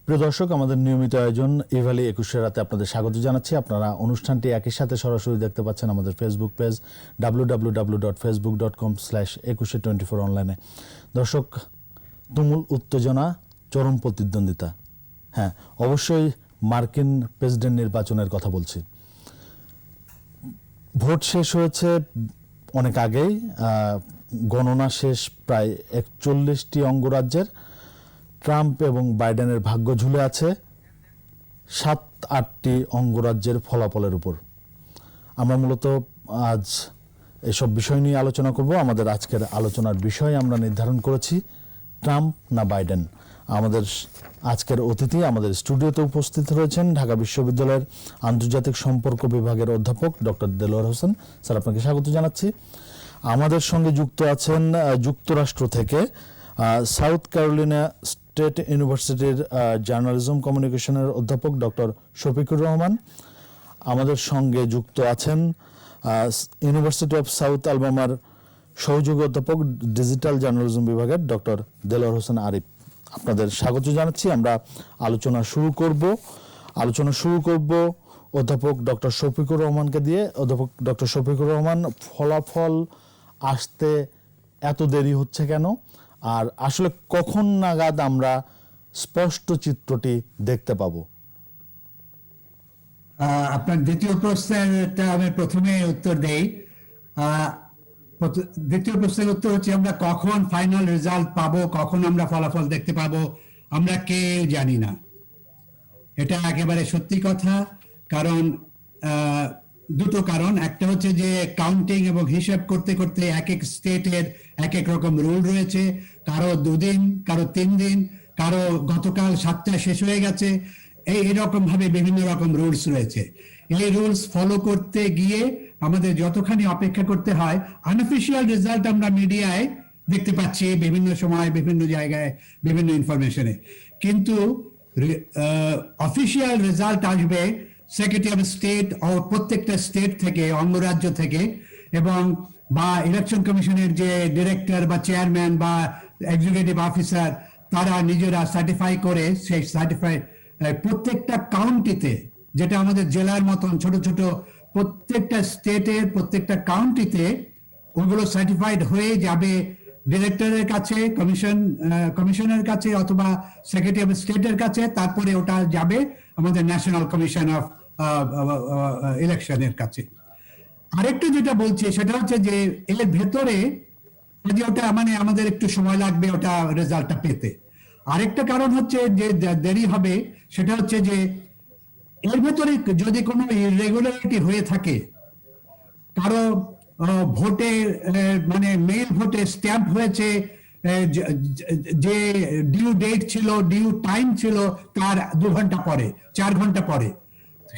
প্রিয় দর্শক, আমাদের নিয়মিত আয়োজন ইভালি 21 রাতে আপনাদের স্বাগত জানাচ্ছি। আপনারা অনুষ্ঠানটি একই সাথে সরাসরি দেখতে পাচ্ছেন আমাদের ফেসবুক পেজ www.facebook.com/2124 অনলাইনে। দর্শক, তুমুল উত্তেজনা, চরম প্রতিদ্বন্দ্বিতা। হ্যাঁ, অবশ্যই মার্কিন প্রেসিডেন্ট নির্বাচনের কথা বলছি। ভোট শেষ হয়েছে অনেক আগেই, গণনা শেষ প্রায় 41টি অঙ্গরাজ্যের। ট্রাম্প এবং বাইডেনের ভাগ্য ঝুলে আছে 7-8টি অঙ্গরাজ্যের ফলাফলের উপর। আমরা মূলত আজ এসব বিষয় নিয়ে আলোচনা করব। আমাদের আজকের আলোচনার বিষয় আমরা নির্ধারণ করেছি ট্রাম্প না বাইডেন। আমাদের আজকের অতিথি আমাদের স্টুডিওতে উপস্থিত রয়েছেন ঢাকা বিশ্ববিদ্যালয়ের আন্তর্জাতিক সম্পর্ক বিভাগের অধ্যাপক ডক্টর দেলোয়ার হোসেন। স্যার, আপনাকে স্বাগত জানাচ্ছি। আমাদের সঙ্গে যুক্ত আছেন যুক্তরাষ্ট্র থেকে সাউথ ক্যারোলিনা স্টেট ইউনিভার্সিটির জার্নালিজম কমিউনিকেশনের অধ্যাপক ডক্টর শফিকুর রহমান। আমাদের সঙ্গে যুক্ত আছেন ইউনিভার্সিটি অফ সাউথ আলবামার সহযোগী অধ্যাপক ডিজিটাল জার্নালিজম বিভাগের ডক্টর দেলোয়ার হোসেন আরিফ। আপনাদের স্বাগত জানাচ্ছি। আমরা আলোচনা শুরু করব অধ্যাপক ডক্টর শফিকুর রহমানকে দিয়ে। অধ্যাপক ডক্টর শফিকুর রহমান, ফলাফল আসতে এত দেরি হচ্ছে কেন, আর আসলে কখন নাগাদ আমরা স্পষ্ট চিত্রটি দেখতে পাবো? আপনার দ্বিতীয় প্রশ্নটা আমি প্রথমে উত্তর দেই। দ্বিতীয় প্রশ্নের উত্তর হচ্ছে আমরা কখন ফাইনাল রেজাল্ট পাবো, কখন আমরা ফলাফল দেখতে পাবো, আমরা কেউ জানি না। এটা একেবারে সত্যি কথা। কারণ দুটো কারণ। একটা হচ্ছে যে কাউন্টিং এবং হিসাব করতে করতে এক এক স্টেটের এক এক রকম রুল রয়েছে। কারো 2 দিন, কারো 3 দিন, কারো গতকাল 7টায় শেষ হয়ে গেছে। এইরকম ভাবে বিভিন্ন রকম রুলস রয়েছে। এই রুলস ফলো করতে গিয়ে আমাদের যতখানি অপেক্ষা করতে হয়, আনঅফিসিয়াল রেজাল্ট আমরা মিডিয়ায় দেখতে পাচ্ছি বিভিন্ন সময়, বিভিন্ন জায়গায়, বিভিন্ন ইনফরমেশনে। কিন্তু অফিসিয়াল রেজাল্ট আসবে সেক্রেটারি অফ স্টেট ও প্রত্যেকটা স্টেট থেকে, অঙ্গরাজ্য থেকে, এবং বা ইলেকশন কমিশনের যে ডিরেক্টর বা চেয়ারম্যান বা এক্সিকিউটিভ অফিসার, তারা নিজেরা সার্টিফাই করে সেই সার্টিফাই প্রত্যেকটা কাউন্টিতে, যেটা আমাদের জেলার মতন ছোট ছোট প্রত্যেকটা স্টেটের প্রত্যেকটা কাউন্টিতে ওগুলো সার্টিফাইড হয়ে যাবে ডিরেক্টরের কাছে, কমিশনের কাছে, অথবা সেক্রেটারি অফ স্টেটের কাছে। তারপরে ওটা যাবে আমাদের ন্যাশনাল কমিশন অফ ইলেকশনের কাছে। আরেকটা যেটা বলছি সেটা হচ্ছে যে এর ভেতরে যদি ওটা মানে আমাদের একটু সময় লাগবে ওটা রেজাল্টটা পেতে। আরেকটা কারণ হচ্ছে যে দেরি হবে, সেটা হচ্ছে যে এর ভেতরে যদি কোনো ইরেগুলারিটি হয়ে থাকে, কারো ভোটে মানে মেইল ভোটে স্ট্যাম্প হয়েছে, যে ডিউ ডেট ছিল, ডিউ টাইম ছিল তার 2 ঘন্টা পরে, 4 ঘন্টা পরে,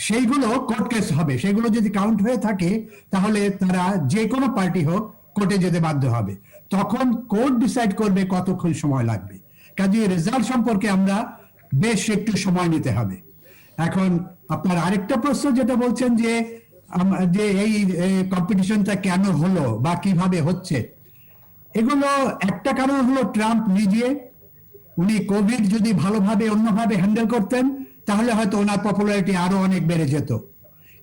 সেইগুলো কোর্ট কেস হবে। সেগুলো যদি কাউন্ট হয়ে থাকে তাহলে তারা যে কোনো পার্টি হোক কোর্টে যেতে বাধ্য হবে। তখন কোর্ট ডিসাইড করবে কতক্ষণ সময় লাগবে। কাজে রেজাল্ট সম্পর্কে আমরা বেশ একটু সময় নিতে হবে। এখন আপনার আরেকটা প্রশ্ন যেটা বলছেন যে এই কম্পিটিশনটা কেন হলো বা কিভাবে হচ্ছে, এগুলো একটা কারণ হলো ট্রাম্প নিজে। উনি কোভিড যদি ভালোভাবে অন্যভাবে হ্যান্ডেল করতেন তাহলে হয়তো ওনার পপুলারিটি আরো অনেক বেড়ে যেত।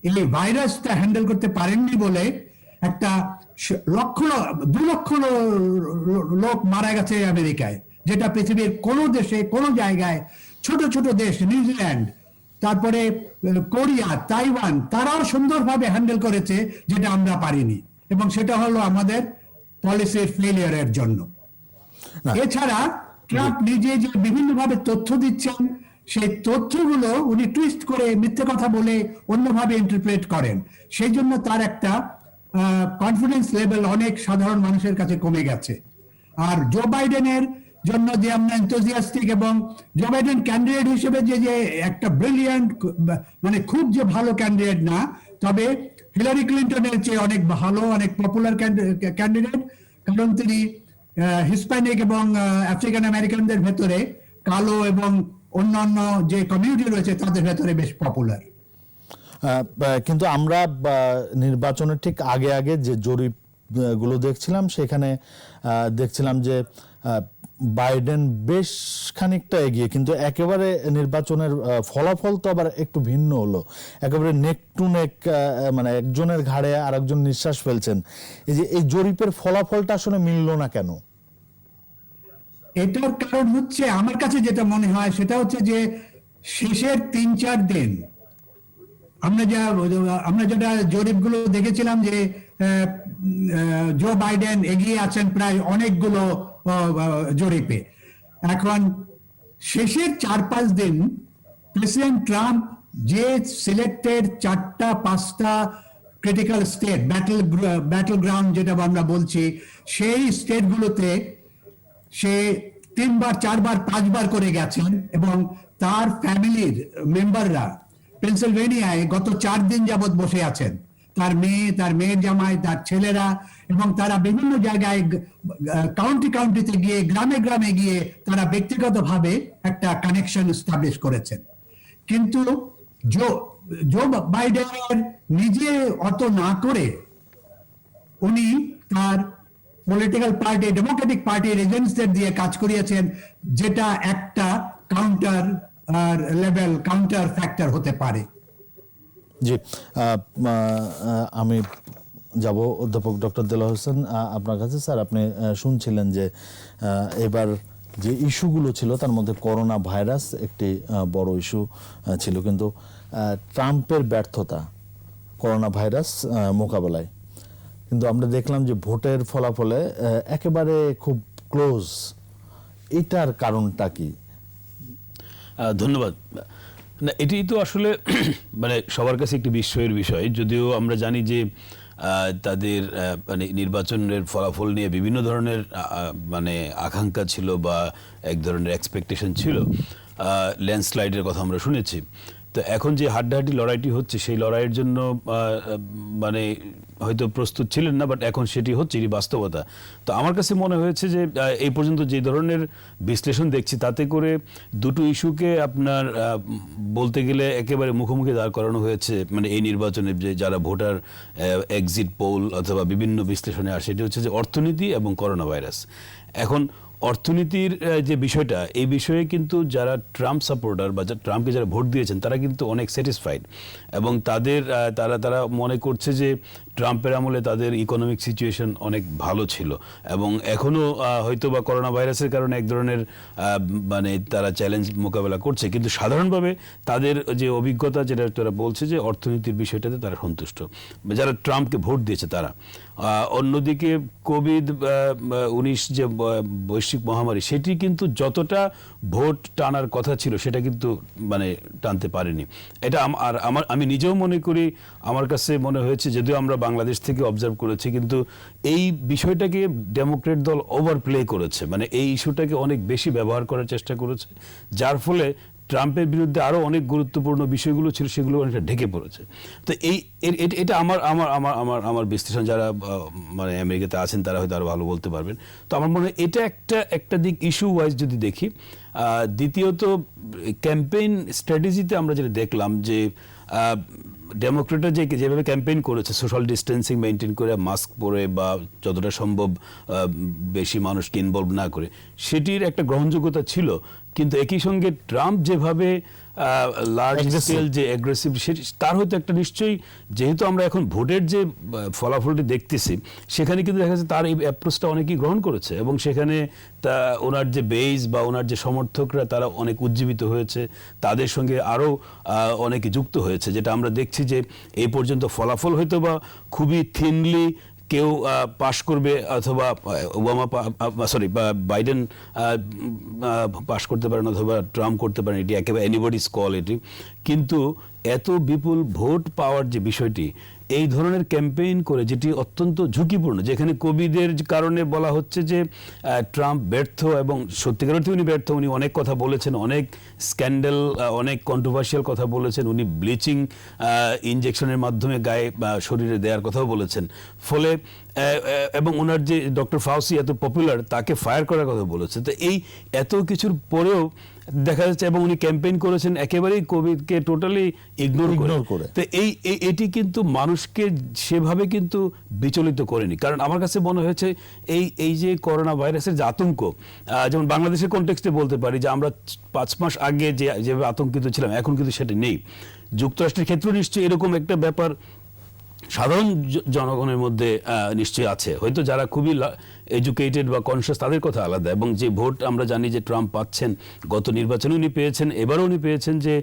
এই ভাইরাসটা হ্যান্ডেল করতে পারেননি বলে একটা 2 লক্ষ লোক মারা গেছে আমেরিকায়, যেটা পৃথিবীর কোনো দেশে, কোনো জায়গায়, ছোট ছোট দেশ, নিউজিল্যান্ড, তারপরে কোরিয়া, তাইওয়ান, তারাও সুন্দরভাবে হ্যান্ডেল করেছে, যেটা আমরা পারিনি। এবং সেটা হলো আমাদের পলিসির ফেলিয়ারের জন্য। এছাড়া ট্রাম্প নিজে যে বিভিন্নভাবে তথ্য দিচ্ছেন, সেই তথ্যগুলো উনি টুইস্ট করে মিথ্যে কথা বলে অন্যভাবে ইন্টারপ্রেট করেন। সেই জন্য তার একটা কনফিডেন্স লেভেল অনেক সাধারণ মানুষের কাছে কমে গেছে। আর জো বাইডেনের জন্য যে আমরা এনথুজিয়াস্টিক, এবং জো বাইডেন ক্যান্ডিডেট হিসেবে যে একটা ব্রিলিয়ান্ট, মানে খুব যে ভালো ক্যান্ডিডেট না, তবে হিলারি ক্লিন্টনের চেয়ে অনেক ভালো, অনেক পপুলার ক্যান্ডিডেট। কারণ তিনি হিসপ্যানিক এবং আফ্রিকান আমেরিকানদের ভেতরে, কালো এবং অন্যান্য যে কমিউনিটি রয়েছে তাদের ভেতরে বেশ পপুলার। কিন্তু আমরা নির্বাচনের ঠিক আগে আগে যে জরিপ গুলো দেখছিলাম, সেখানে দেখছিলাম যে বাইডেন বেশ খানিকটা এগিয়ে, কিন্তু একেবারে নির্বাচনের ফলাফল তো আবার একটু ভিন্ন হলো। একেবারে নেক টু নেক, মানে একজনের ঘাড়ে আর একজন নিঃশ্বাস ফেলছেন। এই যে এই জরিপের ফলাফলটা আসলে মিলল না কেন? এটার কারণ হচ্ছে, আমার কাছে যেটা মনে হয় সেটা হচ্ছে যে শেষের 3-4 দিন আমরা যেটা জরিপগুলো দেখেছিলাম যে জো বাইডেন এগিয়ে আছেন প্রায় অনেকগুলো জরিপে। এখন শেষের 4-5 দিন প্রেসিডেন্ট ট্রাম্প যে সিলেক্টেড 4টা-5টা ক্রিটিক্যাল স্টেট, ব্যাটল গ্রাউন্ড যেটা আমরা বলছি, সেই স্টেটগুলোতে সে 3বার 4বার 5বার করে গেছেন এবং তার ফ্যামিলির মেম্বাররা পেনসিলভেনিয়ায় গত 4 দিন যাবৎ বসে আছেন। তার মেয়ে, তার মেয়ের জামাই, তার ছেলেরা, এবং তারা বিভিন্ন জায়গায় কাউন্টিতে গিয়ে, গ্রামে গ্রামে গিয়ে তারা ব্যক্তিগতভাবে একটা কানেকশন এস্টাবলিশ করেছেন। কিন্তু জো বাইডেনের নিজে অত না করে উনি তার পলিটিক্যাল পার্টি, ডেমোক্রেটিক পার্টির এজেন্টসদের দিয়ে কাজ করিয়েছেন, যেটা একটা কাউন্টার ফ্যাক্টর হতে পারে। জি, আমি যাব অধ্যাপক ডক্টর দেলোয়ার হোসেন আপনার কাছে। স্যার, আপনি শুনছিলেন যে এবার যে ইস্যুগুলো ছিল তার মধ্যে করোনা ভাইরাস একটি বড় ইস্যু ছিল, কিন্তু ট্রাম্পের ব্যর্থতা করোনা ভাইরাস মোকাবেলায়। কিন্তু আমরা দেখলাম যে ভোটের ফলাফলে একেবারে খুব ক্লোজ। এটার কারণটা কি? ধন্যবাদ। না, এটাই তো আসলে মানে সবার কাছে একটি বিস্ময়ের বিষয়। যদিও আমরা জানি যে তাদের মানে নির্বাচনের ফলাফল নিয়ে বিভিন্ন ধরনের মানে আকাঙ্ক্ষা ছিল বা এক ধরনের এক্সপেকটেশন ছিল, ল্যান্ডস্লাইডের কথা আমরা শুনেছি। তো এখন যে হাড্ডাহাড্ডি লড়াইটি হচ্ছে, সেই লড়াইয়ের জন্য মানে হয়তো প্রস্তুত ছিলেন না, বাট এখন সেটি হচ্ছে, এটি বাস্তবতা। তো আমার কাছে মনে হয়েছে যে এই পর্যন্ত যে ধরনের বিশ্লেষণ দেখছি, তাতে করে দুটো ইস্যুকে আপনার বলতে গেলে একেবারে মুখোমুখি দাঁড় করানো হয়েছে। মানে এই নির্বাচনে যে যারা ভোটার এক্সিট পোল অথবা বিভিন্ন বিশ্লেষণে আসে, এটি হচ্ছে যে অর্থনীতি এবং করোনা ভাইরাস। এখন অর্থনীতির যে বিষয়টা, এই বিষয়ে কিন্তু যারা ট্রাম্প সাপোর্টার বা ট্রাম্পকে যারা ভোট দিয়েছেন, তারা কিন্তু অনেক স্যাটিসফাইড, এবং তারা মনে করছে যে ট্রাম্পের আমলে তাদের ইকোনমিক সিচুয়েশন অনেক ভালো ছিল, এবং এখনও হয়তো বা করোনা ভাইরাসের কারণে এক ধরনের মানে তারা চ্যালেঞ্জ মোকাবেলা করছে, কিন্তু সাধারণভাবে তাদের যে অভিজ্ঞতা, যেটা তারা বলছে যে অর্থনীতির বিষয়টাতে তারা সন্তুষ্ট, যারা ট্রাম্পকে ভোট দিয়েছে তারা। অন্যদিকে কোভিড-19 যে বৈশ্বিক মহামারী, সেটি কিন্তু যতটা ভোট টানার কথা ছিল সেটা কিন্তু মানে টানতে পারেনি। এটা আমি নিজেও মনে করি, আমার কাছে মনে হয়েছে, যদিও আমরা বাংলাদেশ থেকে অবজার্ভ করেছি, কিন্তু এই বিষয়টাকে ডেমোক্রেট দল ওভার প্লে করেছে, মানে এই ইস্যুটাকে অনেক বেশি ব্যবহার করার চেষ্টা করেছে, যার ফলে ট্রাম্পের বিরুদ্ধে আরো অনেক গুরুত্বপূর্ণ বিষয়গুলো ছিল, সেগুলো অনেকটা ঢেকে পড়েছে। তো এটা আমার বিশ্লেষণ। যারা মানে আমেরিকাতে আছেন তারা হয়তো আরো ভালো বলতে পারবেন। তো আমার মনে হয় এটা একটা দিক ইস্যু ওয়াইজ যদি দেখি। দ্বিতীয়ত, ক্যাম্পেইন স্ট্র্যাটেজিতে আমরা যেটা দেখলাম যে ডেমোক্রেটরা যেভাবে ক্যাম্পেইন করেছে, সোশ্যাল ডিস্টেন্সিং মেনটেন করে, মাস্ক পরে বা যতটা সম্ভব বেশি মানুষকে ইনভলভ না করে, সেটির একটা গ্রহণযোগ্যতা ছিল। কিন্তু একই সঙ্গে ট্রাম্প যেভাবে লার্জ স্কেল যে অ্যাগ্রেসিভ, তার হয়তো একটা নিশ্চয়ই, যেহেতু আমরা এখন ভোটের যে ফলাফলটি দেখতেছি, সেখানে কিন্তু দেখা যাচ্ছে তার এই অ্যাপ্রোচটা অনেকেই গ্রহণ করেছে, এবং সেখানে ওনার যে বেস বা ওনার যে সমর্থকরা, তারা অনেক উজ্জীবিত হয়েছে, তাদের সঙ্গে আরও অনেকে যুক্ত হয়েছে, যেটা আমরা দেখছি যে এই পর্যন্ত ফলাফল হয়তো বা খুবই থিনলি কেউ পাশ করবে, অথবা বাইডেন পাশ করতে পারেন অথবা ট্রাম্প করতে পারেন, এটি একেবারে এনিবডিজ কল এটি। কিন্তু এত বিপুল ভোট পাওয়ার যে বিষয়টি, এই ধরনের ক্যাম্পেইন করে, যেটি অত্যন্ত ঝুঁকিপূর্ণ, যেখানে কোভিডের কারণে বলা হচ্ছে যে ট্রাম্প ব্যর্থ, এবং সত্যিকার অর্থে উনি ব্যর্থ। উনি অনেক কথা বলেছেন, অনেক স্ক্যান্ডাল, অনেক কন্ট্রোভার্সিয়াল কথা বলেছেন। উনি ব্লিচিং ইনজেকশনের মাধ্যমে গায়ে বা শরীরে দেওয়ার কথাও বলেছেন। ফলে এবং ওনার যে ডক্টর ফাউসি এত পপুলার, তাকে ফায়ার করার কথা বলেছে। তো এই এত কিছুর পরেও দেখা যাচ্ছে, এবং উনি ক্যাম্পেইন করেছেন একেবারেই কোভিডকে টোটালি ইগনোর করে। তো এটি কিন্তু মানুষকে সেভাবে কিন্তু বিচলিত করেনি। কারণ আমার কাছে মনে হয়েছে এই যে করোনা ভাইরাসের যে আতঙ্ক, যেমন বাংলাদেশের কনটেক্সটে বলতে পারি যে আমরা 5 মাস আগে যেভাবে আতঙ্কিত ছিলাম, এখন কিন্তু সেটা নেই। যুক্তরাষ্ট্রের ক্ষেত্রে নিশ্চয়ই এরকম একটা ব্যাপার সাধারণ জনগণের মধ্যে নিশ্চয়ই আছে। হয়তো যারা খুবই এডুকেটেড বা কনসিয়াস তাদের কথা আলাদা। এবং যে ভোট আমরা জানি যে ট্রাম্প পাচ্ছেন, গত নির্বাচনে উনি পেয়েছেন, এবারও উনি পেয়েছেন, যে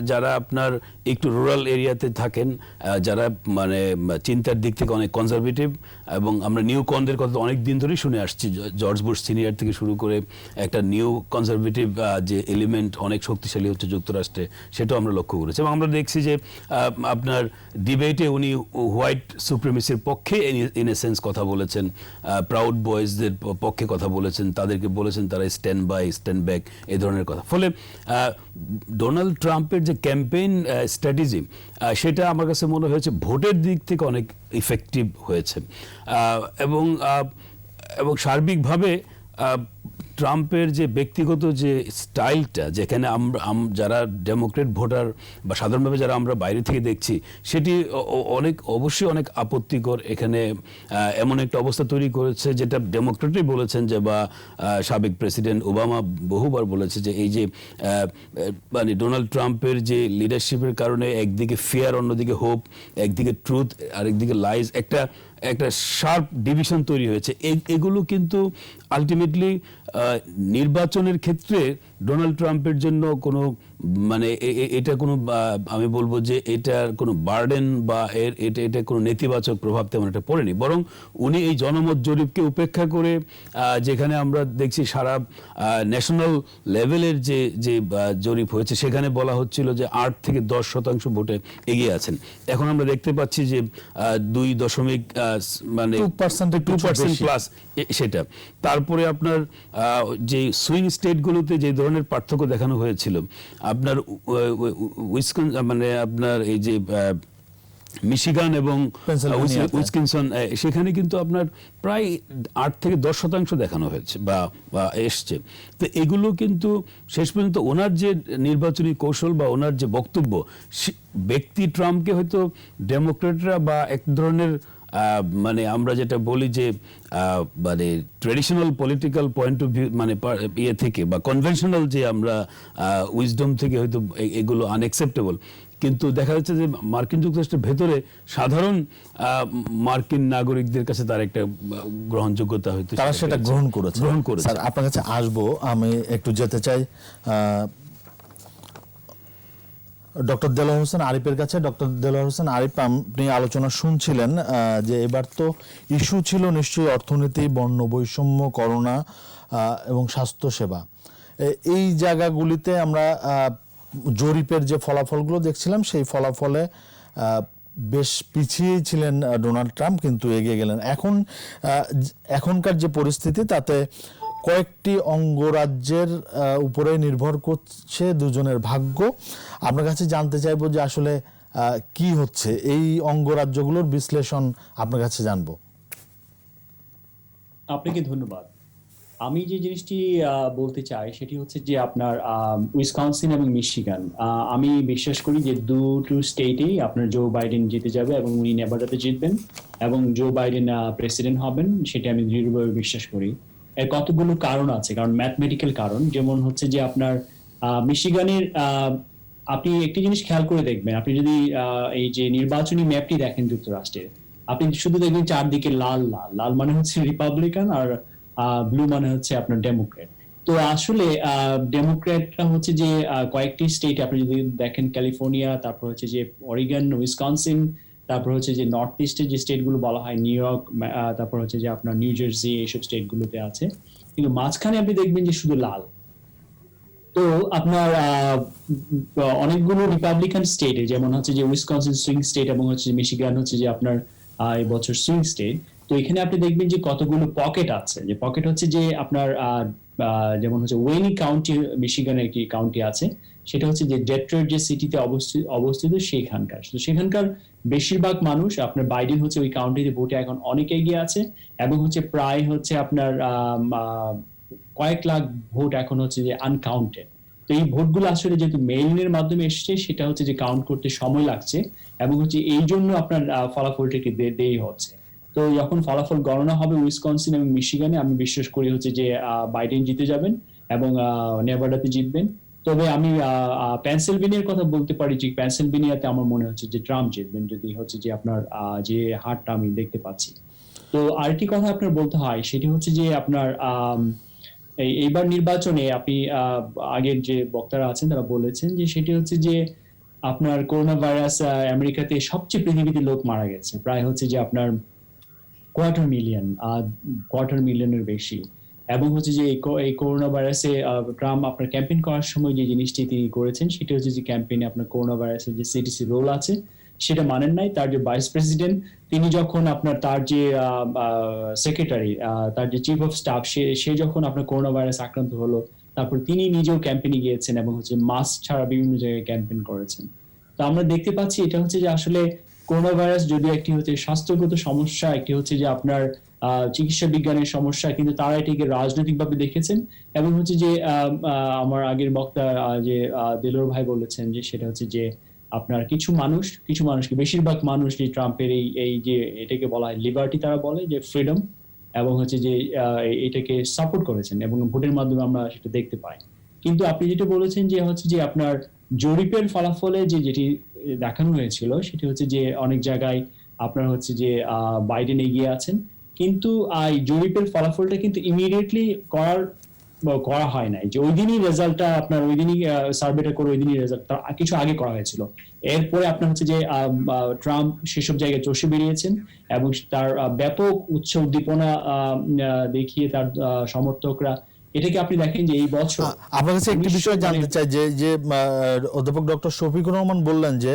যারা আপনার একটু রুরাল এরিয়াতে থাকেন, যারা মানে চিন্তার দিক থেকে অনেক কনজারভেটিভ, এবং আমরা নিউ কনদের কথা অনেক দিন ধরেই শুনে আসছি, জর্জ বুশ সিনিয়র থেকে শুরু করে একটা নিউ কনজারভেটিভ যে এলিমেন্ট অনেক শক্তিশালী হচ্ছে যুক্তরাষ্ট্রে, সেটাও আমরা লক্ষ্য করেছি। এবং আমরা দেখছি যে আপনার ডিবেটে উনি হোয়াইট সুপ্রিমেসির পক্ষে ইন এ সেন্স কথা বলেছেন, প্রাউড বয়েজদের পক্ষে কথা বলেছেন, তাদেরকে বলেছেন তারা স্ট্যান্ড বাই স্ট্যান্ড ব্যাক, এই ধরনের কথা। ফলে ডোনাল্ড ট্রাম্পের যে ক্যাম্পেইন স্ট্র্যাটেজি, সেটা আমার কাছে মনে হয়েছে ভোটের দিক থেকে অনেক ইফেক্টিভ হয়েছে। এবং সার্বিকভাবে ট্রাম্পের যে ব্যক্তিগত যে স্টাইলটা, যেখানে আমরা যারা ডেমোক্রেট ভোটার বা সাধারণভাবে যারা আমরা বাইরে থেকে দেখছি, সেটি অবশ্যই অনেক আপত্তিকর। এখানে এমন একটা অবস্থা তৈরি করেছে, যেটা ডেমোক্রেটই বলেছেন, যে বা সাবেক প্রেসিডেন্ট ওবামা বহুবার বলেছে, যে এই যে মানে ডোনাল্ড ট্রাম্পের যে লিডারশিপের কারণে একদিকে ফিয়ার, অন্যদিকে হোপ, একদিকে ট্রুথ, আরেকদিকে লাইজ, একটা শার্প ডিভিশন তৈরি হয়েছে। এগুলো কিন্তু আলটিমেটলি নির্বাচনের ক্ষেত্রে ডোনাল্ড ট্রাম্পের জন্য কোনো মানে এটা কোনো আমি বলবো যে এটার কোনো বার্ডেন বা এটা কোনো নেতিবাচক প্রভাব তেমন একটা পড়েনি। বরং উনি এই জনমত জরিপকে উপেক্ষা করে, যেখানে আমরা দেখছি সারা ন্যাশনাল লেভেলের যে জরিপ হয়েছে, সেখানে বলা হচ্ছিল যে 8 থেকে 10% ভোটে এগিয়ে আছেন। এখন আমরা দেখতে পাচ্ছি যে 2 মানে 2% প্লাস সেটা। তারপরে আপনার যে সুইং স্টেটগুলোতে যে ধরনের পার্থক্য দেখানো হয়েছিল, আপনার মানে আপনার এই যে মিশিগান এবং উইসকনসিন, সেখানে কিন্তু আপনার প্রায় 8 থেকে 10% দেখানো হয়েছে বা এসছে। তো এগুলো কিন্তু শেষ পর্যন্ত ওনার যে নির্বাচনী কৌশল বা ওনার যে বক্তব্য, ব্যক্তি ট্রাম্পকে হয়তো ডেমোক্রেটরা বা এক ধরনের মানে আমরা যেটা বলি যে মানে traditional political point of view, মানে ইয়ে থেকে বা কনভেনশনাল যে আমরা উইজডম থেকে হয়তো এগুলো আনএক্সেপ্টেবল। কিন্তু দেখা যাচ্ছে যে মার্কিন যুক্তরাষ্ট্রের ভেতরে সাধারণ মার্কিন নাগরিকদের কাছে তার একটা গ্রহণযোগ্যতা হয়তো তারা সেটা গ্রহণ করেছে। স্যার, আপনার কাছে আসবো, আমি একটু যেতে চাই ডক্টর দেলোয়ার হোসেন আরিফের কাছে। ডক্টর দেলোয়ার হোসেন আরিফ, আপনি আলোচনা শুনছিলেন যে এবার তো ইস্যু ছিল নিশ্চয়ই অর্থনীতি, বর্ণ বৈষম্য, করোনা এবং স্বাস্থ্যসেবা। এই জায়গাগুলিতে আমরা জরিপের যে ফলাফলগুলো দেখছিলাম, সেই ফলাফলে বেশ পিছিয়েই ছিলেন ডোনাল্ড ট্রাম্প, কিন্তু এগিয়ে গেলেন। এখনকার যে পরিস্থিতি, তাতে কয়েকটি অঙ্গরাজ্যের উপরে নির্ভর করছে দুজনের ভাগ্য। আপনার কাছে জানতে চাইবো যে আসলে কি হচ্ছে, এই অঙ্গরাজ্যগুলোর বিশ্লেষণ আপনার কাছে জানবো। আপনাকে ধন্যবাদ। আমি যে জিনিসটি বলতে চাই সেটি হচ্ছে যে আপনার উইসকনসিন এবং মিশিগান, আমি বিশ্বাস করি যে দুটো স্টেটেই আপনার জো বাইডেন জিতে যাবে এবং উনি নেভাডাতে জিতবেন এবং জো বাইডেন প্রেসিডেন্ট হবেন, সেটা আমি দৃঢ়ভাবে বিশ্বাস করি। এর কতগুলো কারণ আছে, কারণ ম্যাথমেটিক্যাল কারণ। যেমন হচ্ছে যে আপনার মিশিগানের আপনি একটি জিনিস খেয়াল করে দেখবেন, আপনি যদি এই যে নির্বাচনী ম্যাপটি দেখেন যুক্তরাষ্ট্রের, আপনি শুধু দেখবেন চারদিকে লাল লাল লাল, মানে হচ্ছে রিপাবলিকান, আর ব্লু মানে হচ্ছে আপনার ডেমোক্রেট। তো আসলে ডেমোক্রেটরা হচ্ছে যে কয়েকটি স্টেট আপনি যদি দেখেন, ক্যালিফোর্নিয়া, তারপর হচ্ছে যে অরিগন, উইসকনসিন, তারপর হচ্ছে যে নর্থ ইস্টের যে স্টেটগুলো বলা হয় নিউ ইয়র্ক, তারপর হচ্ছে যে আপনার নিউ জার্সি, এইসব স্টেটগুলোতে আছে। কিন্তু মাঝখানে আপনি দেখবেন যে শুধু লাল। তো আপনার অনেকগুলো রিপাবলিকান স্টেটে, যেমন হচ্ছে যে উইসকনসিন সুইং স্টেট এবং হচ্ছে মিশিগান হচ্ছে যে আপনার এই বছর সুইং স্টেট, তো এখানে আপনি দেখবেন যে কতগুলো পকেট আছে, যে পকেট হচ্ছে যে আপনার যেমন হচ্ছে ওয়েনি কাউন্টি, মিশিগানের একটি কাউন্টি আছে, সেটা হচ্ছে যে ডেট্রয়েট যে সিটিতে অবস্থিত সেখানকার। তো সেখানকার বেশিরভাগ মানুষ আপনার বাইডেন হচ্ছে ওই কাউন্টিতে ভোটে এখন অনেক এগিয়ে আছে, এবং হচ্ছে প্রায় হচ্ছে আপনার কয়েক লাখ ভোট এখন হচ্ছে যে আনকাউন্টেড। তো এই ভোটগুলো আসলে যেহেতু মেইলিনের মাধ্যমে এসছে, সেটা হচ্ছে যে কাউন্ট করতে সময় লাগছে, এবং হচ্ছে এই জন্য আপনার ফলাফলটা একটু দেরি হচ্ছে। তো যখন ফলাফল গণনা হবে উইসকনসিন এবং মিশিগানে, আমি বিশ্বাস করি হচ্ছে যে বাইডেন জিতে যাবেন এবং নেভাডাতে জিতবেন। তবে আমি পেনসিলভেনিয়ার কথা বলতে পারি যে পেনসিলভেনিয়াতে আমার মনে হচ্ছে যে ট্রাম্প জিতবেন, যদি হচ্ছে যে আপনার যে হারটা আমি দেখতে পাচ্ছি। তো আরেকটি কথা আপনার বলতে হয়, সেটি হচ্ছে যে আপনার এইবার নির্বাচনে আপনি আগের যে বক্তারা আছেন তারা বলেছেন যে সেটি হচ্ছে যে আপনার করোনা ভাইরাস আমেরিকাতে সবচেয়ে পৃথিবীতে লোক মারা গেছে, প্রায় হচ্ছে যে আপনার কোয়ার্টার মিলিয়নের বেশি। এবং হচ্ছে যে এই করোনা ভাইরাসে ট্রাম্প আপনার ক্যাম্পেইন করার সময় যে জিনিসটি তিনি করেছেন, সেটা হচ্ছে যে ক্যাম্পেইনে আপনার করোনা ভাইরাসের যে সিডিসি রোল আছে সেটা মানেন নাই। তার যে ভাইস প্রেসিডেন্ট, তিনি যখন আপনার তার যে সেক্রেটারি, তার যে চিফ অফ স্টাফ, সে যখন আপনার করোনা ভাইরাস আক্রান্ত হলো, তারপর তিনি নিজেও ক্যাম্পেইনে গিয়েছেন এবং হচ্ছে মাস্ক ছাড়া বিভিন্ন জায়গায় ক্যাম্পেইন করেছেন। তো আমরা দেখতে পাচ্ছি এটা হচ্ছে যে আসলে করোনা ভাইরাস যদিও একটি হচ্ছে স্বাস্থ্যগত সমস্যা, একটি হচ্ছে যে আপনার চিকিৎসা বিজ্ঞানের সমস্যা, কিন্তু তারা এটিকে রাজনৈতিকভাবে দেখেছেন। এবং হচ্ছে যে আমার আগের বক্তা যে দেলোর ভাই বলেছেন যে সেটা হচ্ছে যে আপনার কিছু মানুষকে, বেশিরভাগ মানুষ যে ট্রাম্পের এই যে এটাকে বলা হয় লিবার্টি, তারা বলে যে ফ্রিডম, এবং হচ্ছে যে এটাকে সাপোর্ট করেছেন, এবং ভোটের মাধ্যমে আমরা সেটা দেখতে পাই। কিন্তু আপনি যেটা বলেছেন যে হচ্ছে যে আপনার জরিপের ফলাফলে যেটি দেখানো হয়েছিল, সেটি হচ্ছে যে অনেক জায়গায় আপনার হচ্ছে যে বাইডেন এগিয়ে আছেন, কিন্তু এই জরিপের ফলাফলটা কিন্তু ইমিডিয়েটলি করা হয় নাই, যে ওই দিনই রেজাল্টটা আপনার ওই দিনই সার্ভেটা করে ওই দিনই রেজাল্ট কিছু আগে করা হয়েছিল। এরপরে আপনার হচ্ছে যে ট্রাম্প সেসব জায়গায় চষে বেরিয়েছেন, এবং তার ব্যাপক উদ্দীপনা দেখিয়ে তার সমর্থকরা, এটাকে আপনি দেখেন যে এই বছর আপনার কাছে একটি বিষয় জানতে চাই যে অধ্যাপক ডক্টর শফিকুর রহমান বললেন যে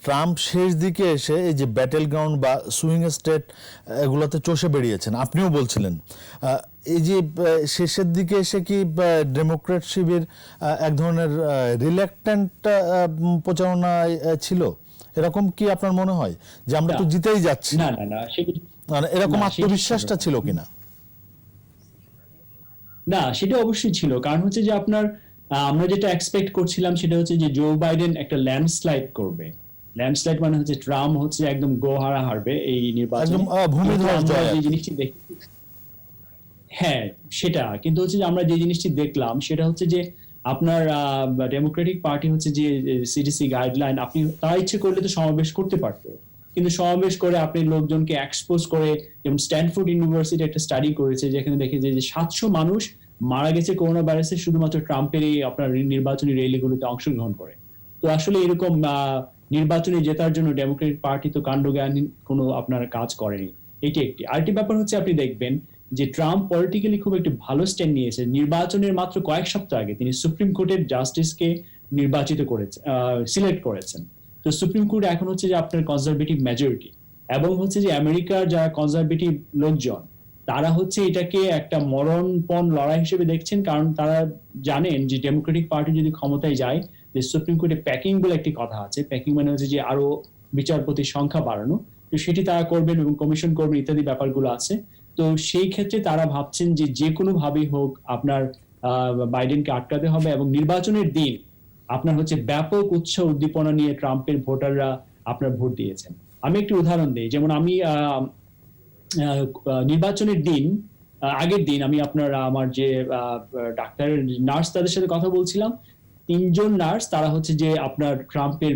ট্রাম্প শেষ দিকে এসে এই যে ব্যাটেল গ্রাউন্ড বা সুইং স্টেট এগুলোতে চষে বেরিয়েছেন, আপনিও বলছিলেন এই যে শেষের দিকে এসে কি ডেমোক্রেট শিবির এক ধরনের রিল্যাক্টেন্ট প্রচারণা ছিল, এরকম কি আপনার মনে হয় যে আমরা তো জিতেই যাচ্ছি? না, মানে এরকম আত্মবিশ্বাসটা ছিল কিনা? না, সেটা অবশ্যই ছিল। কারণ হচ্ছে যে আপনার আমরা যেটা এক্সপেক্ট করছিলাম সেটা হচ্ছে যে জো বাইডেন একটা ল্যান্ডস্লাইড করবে। ল্যান্ডস্লাইড মানে হচ্ছে ট্রাম্প হচ্ছে একদম গোহারা হারবে এই নির্বাচনে, ভূমিধস জয়। যে জিনিসটি দেখি, হ্যাঁ সেটা, কিন্তু হচ্ছে যে আমরা যে জিনিসটি দেখলাম সেটা হচ্ছে যে আপনার ডেমোক্রেটিক পার্টি হচ্ছে যে সিডিসি গাইডলাইন, আপনি তার ইচ্ছে করলে তো সমাবেশ করতে পারতো, কিন্তু সমাবেশ করে আপনি লোকজনকে এক্সপোজ করে, যেমন স্ট্যানফোর্ড ইউনিভার্সিটি একটা স্টাডি করেছে যেখানে দেখে যে 700 মানুষ মারা গেছে করোনা ভাইরাসে শুধুমাত্র ট্রাম্পের এই আপনার নির্বাচনী র্যালিগুলোতে অংশগ্রহণ করে। তো আসলে এরকম নির্বাচনে জেতার জন্য ডেমোক্রেটিক পার্টি তো কাণ্ডজ্ঞান কোনো আপনার কাজ করেনি। এটি একটি। আরেকটি ব্যাপার হচ্ছে আপনি দেখবেন যে ট্রাম্প পলিটিক্যালি খুব একটি ভালো স্ট্যান্ড নিয়েছে। নির্বাচনের মাত্র কয়েক সপ্তাহ আগে তিনি সুপ্রিম কোর্টের জাস্টিসকে নির্বাচিত করেছেন, সিলেক্ট করেছেন। তো সুপ্রিম কোর্ট এখন হচ্ছে যে আপনার কনজারভেটিভ মেজরিটি, এবং হচ্ছে যে আমেরিকার যারা কনজারভেটিভ লোকজন তারা হচ্ছে এটাকে একটা মরণপণ লড়াই হিসেবে দেখছেন, কারণ তারা জানেন যে ডেমোক্রেটিক পার্টি যদি ক্ষমতায় যায়, যে সুপ্রিম কোর্টে প্যাকিং বলে একটি কথা আছে, প্যাকিং মানে হচ্ছে যে আরো বিচারপতির সংখ্যা বাড়ানো, তো সেটি তারা করবেন এবং কমিশন করবেন ইত্যাদি ব্যাপারগুলো আছে। তো সেই ক্ষেত্রে তারা ভাবছেন যে কোনো ভাবেই হোক আপনার বাইডেনকে আটকাতে হবে, এবং নির্বাচনের দিন আপনার হচ্ছে ব্যাপক উদ্দীপনা নিয়ে ট্রাম্পের ভোটাররা আপনার ভোট দিয়েছেন। আমি একটি উদাহরণ দিই, যেমন আমি নির্বাচনের দিন আগের দিন আমি আপনার আমার যে ডাক্তার নার্স তাদের সাথে কথা বলছিলাম, 3 জন নার্স তারা হচ্ছে যে আপনার ট্রাম্পের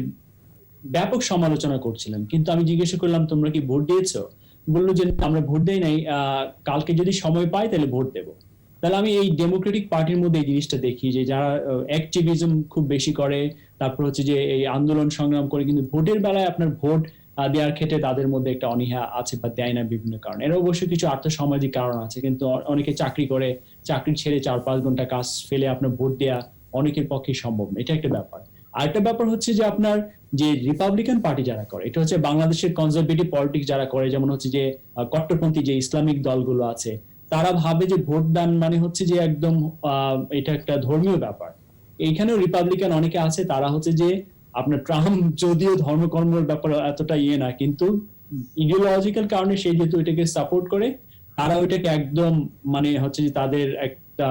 ব্যাপক সমালোচনা করছিলেন, কিন্তু আমি জিজ্ঞাসা করলাম তোমরা কি ভোট দিয়েছো? বললো যে আমরা ভোট দেই নাই, কালকে যদি সময় পাই তাহলে ভোট দেবো। তাহলে আমি এই ডেমোক্রেটিক পার্টির মধ্যে এই জিনিসটা দেখি যে যারা অ্যাক্টিভিজম খুব বেশি করে, তারপর হচ্ছে যে এই আন্দোলন সংগ্রাম করে, কিন্তু ভোটের বেলায় আপনার ভোট দেওয়ার ক্ষেত্রে তাদের মধ্যে একটা অনীহা আছে বা দেয় না বিভিন্ন কারণে। এর অবশ্যই কিছু আর্থসামাজিক কারণ আছে, কিন্তু অনেকে চাকরি করে, চাকরি ছেড়ে 4-5 ঘন্টা কাজ ফেলে আপনার ভোট দেওয়া অনেকের পক্ষে সম্ভব না, এটা একটা ব্যাপার। আরেকটা ব্যাপার হচ্ছে যে আপনার যে রিপাবলিকান পার্টি যারা করে, এটা হচ্ছে বাংলাদেশের কনজারভেটিভ পলিটিক্স যারা করে, যেমন হচ্ছে যে কট্টরপন্থী যে ইসলামিক দলগুলো আছে, তারা ভাবে যে ভোট দান মানে হচ্ছে যে একদম এটা একটা ধর্মীয় ব্যাপার। এইখানেও রিপাবলিকান অনেকে আছে, তারা হচ্ছে যে আপনার ট্রাম্প যদিও ধর্মকর্মের ব্যাপারে এতটা না, কিন্তু ইডিওলজিক্যাল কারণে সে যেহেতু এটাকে সাপোর্ট করে, তারা ওইটাকে একদম মানে হচ্ছে যে তাদের একটা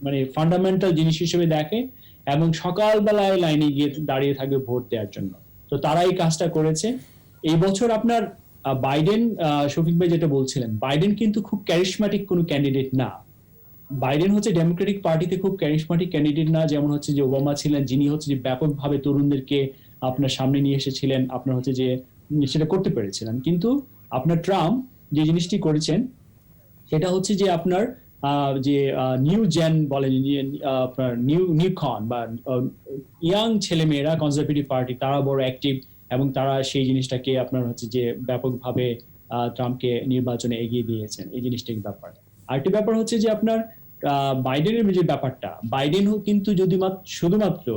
মানে ফান্ডামেন্টাল জিনিস হিসেবে দেখে, এবং সকালবেলায় লাইনে গিয়ে দাঁড়িয়ে থাকবে ভোট দেওয়ার জন্য। তো তারা এই কাজটা করেছে। এই বছর আপনার বাইডেন, শফিক ভাই যেটা বলছিলেন, বাইডেন কিন্তু খুব ক্যারিশম্যাটিক কোনো ক্যান্ডিডেট না। বাইডেন হচ্ছে ডেমোক্রেটিক পার্টিতে খুব ক্যারিশম্যাটিক ক্যান্ডিডেট না, যেমন হচ্ছে যে ওবামা ছিলেন, যিনি হচ্ছে যে ব্যাপকভাবে তরুণদেরকে আপনার সামনে নিয়ে এসেছিলেন, আপনার হচ্ছে যে সেটা করতে পেরেছিলেন। কিন্তু আপনার ট্রাম্প যে জিনিসটি করেছেন সেটা হচ্ছে যে আপনার যে নিউ জেন বলেন, আপনার নিউ কন বা ইয়াং ছেলেমেয়েরা কনজারভেটিভ পার্টি, তারা বড় অ্যাক্টিভ, এবং তারা সেই জিনিসটাকে আপনার হচ্ছে যে ব্যাপকভাবে ট্রাম্পকে নির্বাচনে এগিয়ে দিয়েছেন। এই জিনিসটার ব্যাপার। আরেকটি ব্যাপার হচ্ছে যে আপনার বাইডেনের যে ব্যাপারটা, বাইডেন কিন্তু যদি শুধুমাত্র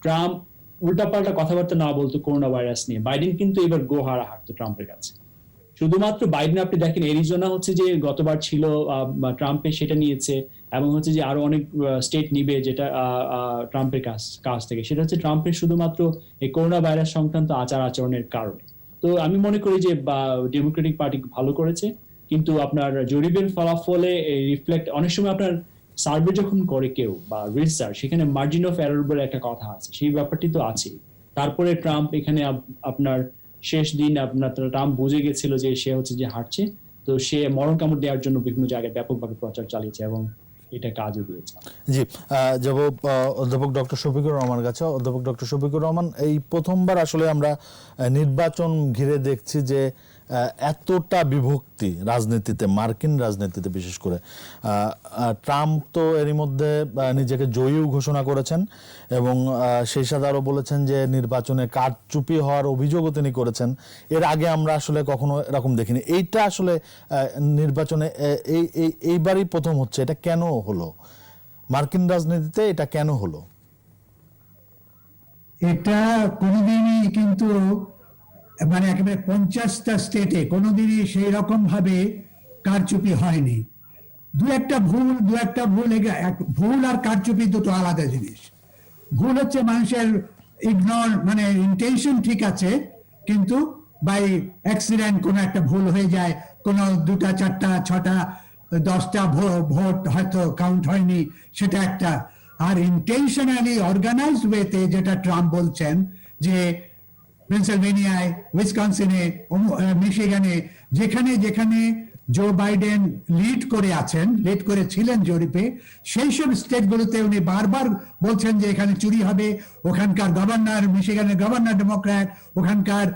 ট্রাম্প উল্টাপাল্টা কথাবার্তা না বলতো করোনা ভাইরাস নিয়ে, বাইডেন কিন্তু এবার গোহারা হাঁটতো ট্রাম্পের কাছে। শুধুমাত্র বাইডেন, আপনি দেখেন এরিজোনা হচ্ছে যে গতবার ছিল ট্রাম্পের, সেটা নিয়েছে, এবং হচ্ছে যে আরো অনেক স্টেট নিবে যেটা ট্রাম্পের কাছ থেকে, সেটা হচ্ছে ট্রাম্পের শুধুমাত্র এই করোনা ভাইরাস সংক্রান্ত আচার আচরণের কারণে। তো আমি মনে করি যে ডেমোক্রেটিক পার্টি ভালো করেছে, কিন্তু আপনার জরিপের ফলাফলে রিফ্লেক্ট, অনেক সময় আপনার সার্ভে যখন করে কেউ বা রিসার্চ, সেখানে মার্জিন অফ এরর বলে একটা কথা আছে, সেই ব্যাপারটি তো আছে। তারপরে ট্রাম্প এখানে আপনার শেষ দিন আপনার ট্রাম্প বুঝে গেছিল যে সে হচ্ছে যে হারছে, তো সে মরণ কামড় দেওয়ার জন্য বিভিন্ন জায়গায় ব্যাপকভাবে প্রচার চালিয়েছে, এবং এটা কাজও দিয়েছে। জি, যাব অধ্যাপক ডক্টর শফিকুর রহমানের কাছে। অধ্যাপক ডক্টর শফিকুর রহমান, এই প্রথমবার আসলে আমরা নির্বাচন ঘিরে দেখছি যে এতটা বিভক্তি রাজনীতিতে, মার্কিন রাজনীতিতে বিশেষ করে। ট্রাম্প তো এরই মধ্যে নিজেকে জয়ীও ঘোষণা করেছেন, এবং সেই সাথে আরও বলেছেন যে নির্বাচনে কারচুপি হওয়ার অভিযোগও তিনি করেছেন। এর আগে আমরা আসলে কখনো এরকম দেখিনি। এইটা আসলে নির্বাচনে এইবারই প্রথম হচ্ছে। এটা কেন হলো? মার্কিন রাজনীতিতে এটা কেন হলো? এটা কোনোদিনই কিন্তু মানে একেবারে 50টা স্টেটে কোনোদিনই সেই রকম ভাবে কারচুপি হয়নি। দু একটা ভুল, ভুল আর কারচুপি দুটো আলাদা জিনিস। ভুল হচ্ছে মানুষের ইগনোর, মানে ইন্টেনশন ঠিক আছে, কিন্তু বাই অ্যাক্সিডেন্ট কোনো একটা ভুল হয়ে যায়, কোনো 2টা 4টা 6টা 10টা ভোট হয়তো কাউন্ট হয়নি, সেটা একটা। আর ইন্টেনশনালি অর্গানাইজড ওয়েতে যেটা ট্রাম্প বলছেন যে পেনসিলভেনিয়ায়, উইসকনসিনে, মিশিগানে, যেখানে যেখানে জো বাইডেন লিড করেছিলেন জরিপে, সেই সব স্টেটগুলোতে উনি বারবার বলছেন যে এখানে চুরি হবে। ওখানকার গভর্নর, মিশিগানের গভর্নর ডেমোক্র্যাট, ওখানকার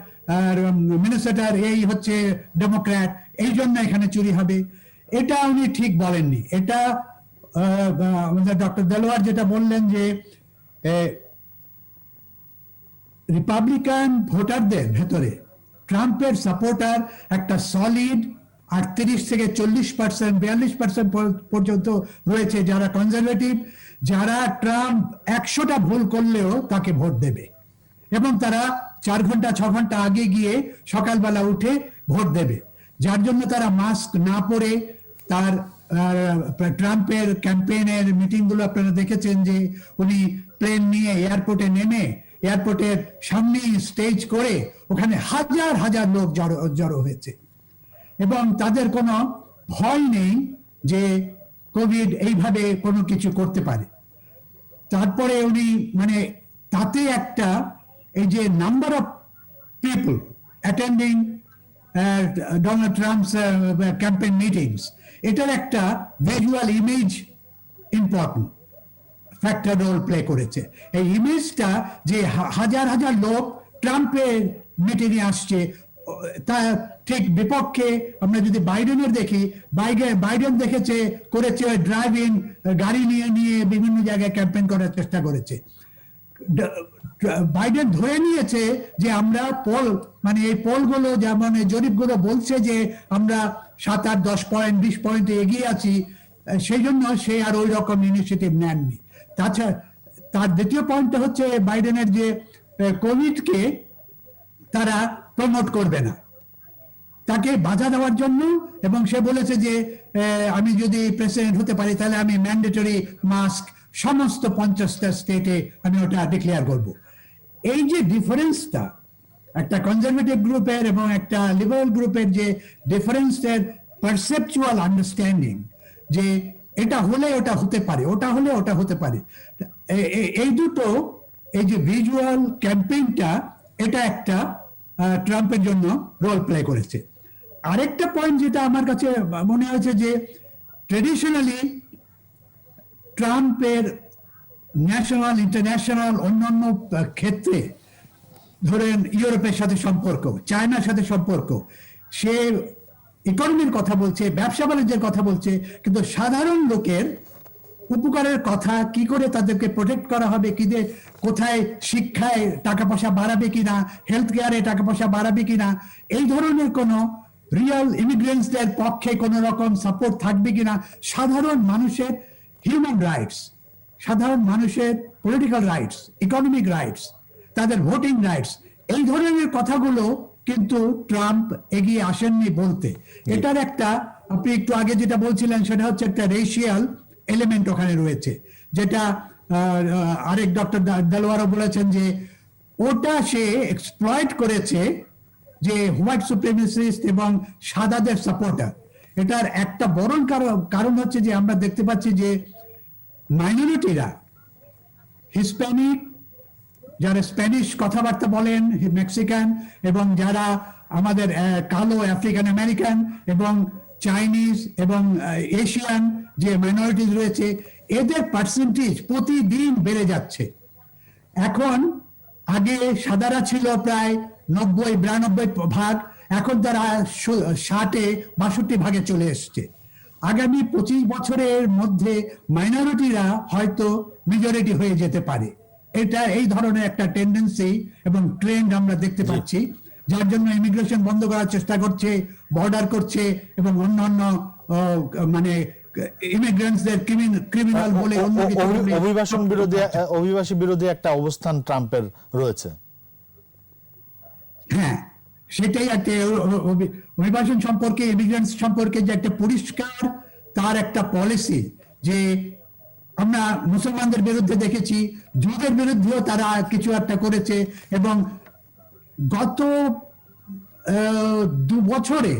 মিনেসোটার এই হচ্ছে ডেমোক্র্যাট, এই জন্য এখানে চুরি হবে। এটা উনি ঠিক বলেননি। এটা আমাদের ডক্টর দেলোয়ার যেটা বললেন যে রিপাবলিকান ভোটারদের ভেতরে ট্রাম্পের সাপোর্টার একটা সলিড 38 থেকে 40%, 42% পর্যন্ত রয়েছে, যারা কনজারভেটিভ, যারা ট্রাম্প 100টা ভুল করলেও তাকে ভোট দেবে, এবং তারা 4 ঘন্টা 6 ঘন্টা আগে গিয়ে সকালবেলা উঠে ভোট দেবে। যার জন্য তারা মাস্ক না পরে, তার ট্রাম্পের ক্যাম্পেইনের মিটিংগুলো আপনারা দেখেছেন যে উনি প্লেন নিয়ে এয়ারপোর্টে নেমে এয়ারপোর্টের সামনে স্টেজ করে ওখানে হাজার হাজার লোক জড়ো হয়েছে, এবং তাদের কোনো ভয় নেই যে কোভিড এইভাবে কোনো কিছু করতে পারে। তারপরে উনি মানে তাতে একটা এই যে number of people attending Donald Trump's campaign meetings, এটার একটা visual image important factor role play করেছে। এই ইমেজটা যে হাজার হাজার লোক ট্রাম্পের মিটিংয়ে আসছে, তা ঠিক বিপক্ষে আমরা যদি বাইডেনের দেখি, বাইডেন করেছে ড্রাইভ ইন, গাড়ি নিয়ে বিভিন্ন জায়গায় ক্যাম্পেইন করার চেষ্টা করেছে। বাইডেন ধরে নিয়েছে যে আমরা মানে এই পোলগুলো, যেমন জরিপগুলো বলছে যে আমরা 7, 8, 10 পয়েন্ট 20 পয়েন্টে এগিয়ে আছি, সেই জন্য সে আর ওই রকম ইনিশিয়েটিভ নেননি। তাছাড়া তার দ্বিতীয় পয়েন্টটা হচ্ছে বাইডেনের যে কোভিডকে তারা প্রমোট করবে না, তাকে বাধা দেওয়ার জন্য। এবং সে বলেছে যে আমি যদি প্রেসিডেন্ট হতে পারি তাহলে আমি ম্যান্ডেটরি মাস্ক সমস্ত 50টা স্টেটে আমি ওটা ডিক্লেয়ার করব। এই যে ডিফারেন্সটা একটা কনজারভেটিভ গ্রুপের এবং একটা লিবারেল গ্রুপের, যে ডিফারেন্সের পারসেপচুয়াল আন্ডারস্ট্যান্ডিং, যে এটা হলে ওটা হতে পারে, ওটা হলে ওটা হতে পারে, এই দুটো, এই যে ভিজুয়াল ক্যাম্পেইনটা, এটা একটা ট্রাম্পের জন্য রোল প্লে করেছে। আরেকটা পয়েন্ট যেটা আমার কাছে মনে হয়েছে, যে ট্রেডিশনালি ট্রাম্পের ন্যাশনাল, ইন্টারন্যাশনাল অন্যান্য ক্ষেত্রে, ধরেন ইউরোপের সাথে সম্পর্ক, চায়নার সাথে সম্পর্ক, সে ইকোনমির কথা বলছে, ব্যবসা বাণিজ্যের কথা বলছে, কিন্তু সাধারণ লোকের উপকারের কথা, কি করে তাদেরকে প্রোটেক্ট করা হবে, কোথায় শিক্ষায় টাকা পয়সা বাড়াবে কিনা, হেলথ কেয়ারে টাকা পয়সা বাড়াবে কিনা, এই ধরনের কোনো রিয়েল ইমিগ্রেন্টসদের পক্ষে কোনো রকম সাপোর্ট থাকবে কিনা, সাধারণ মানুষের হিউম্যান রাইটস, সাধারণ মানুষের পলিটিক্যাল রাইটস, ইকোনমিক রাইটস, তাদের ভোটিং রাইটস, এই ধরনের কথাগুলো কিন্তু ট্রাম্প এগিয়ে আসেননি বলতে। এটার একটা, আপনি একটু আগে যেটা বলছিলেন, সেটা হচ্ছে একটা রেশিয়াল এলিমেন্ট ওখানে রয়েছে, যেটা আরেক ডক্টর দেলোয়ারও বলেছেন যে ওটা সে এক্সপ্লয়েট করেছে, যে হোয়াইট সুপ্রিমেসিস্ট এবং সাদাদের সাপোর্টার। এটার একটা বড় কারণ হচ্ছে যে আমরা দেখতে পাচ্ছি যে মাইনরিটিরা, হিসপ্যানিক, যারা স্প্যানিশ কথাবার্তা বলেন, মেক্সিকান, এবং যারা আমাদের কালো আফ্রিকান আমেরিকান এবং চাইনিজ এবং এশিয়ান যে মাইনরিটিস রয়েছে, এদের পার্সেন্টেজ প্রতিদিন বেড়ে যাচ্ছে। এখন আগে সাদারা ছিল প্রায় 90-92 ভাগ, এখন তারা 60-62 ভাগে চলে এসছে। আগামী 25 বছরের মধ্যে মাইনরিটিরা হয়তো মেজরিটি হয়ে যেতে পারে। এটা এই ধরনের একটা টেন্ডেন্সি এবং ট্রেন্ড আমরা দেখতে পাচ্ছি, যার জন্য ইমিগ্রেশন বন্ধ করার চেষ্টা করছে, বর্ডার করছে, এবং অন্যান্য মানে ইমিগ্রেন্টসদের ক্রিমিনাল বলে অভিবাসী বিরোধী একটা অবস্থান ট্রাম্পের রয়েছে। হ্যাঁ, সেটাই একটা অভিবাসন সম্পর্কে, ইমিগ্রেন্টস সম্পর্কে যে একটা পরিষ্কার তার একটা পলিসি, যে আমরা মুসলমানদের বিরুদ্ধে দেখেছি, জুদের বিরুদ্ধেও তারা কিছু একটা করেছে, এবং গত 2 বছরে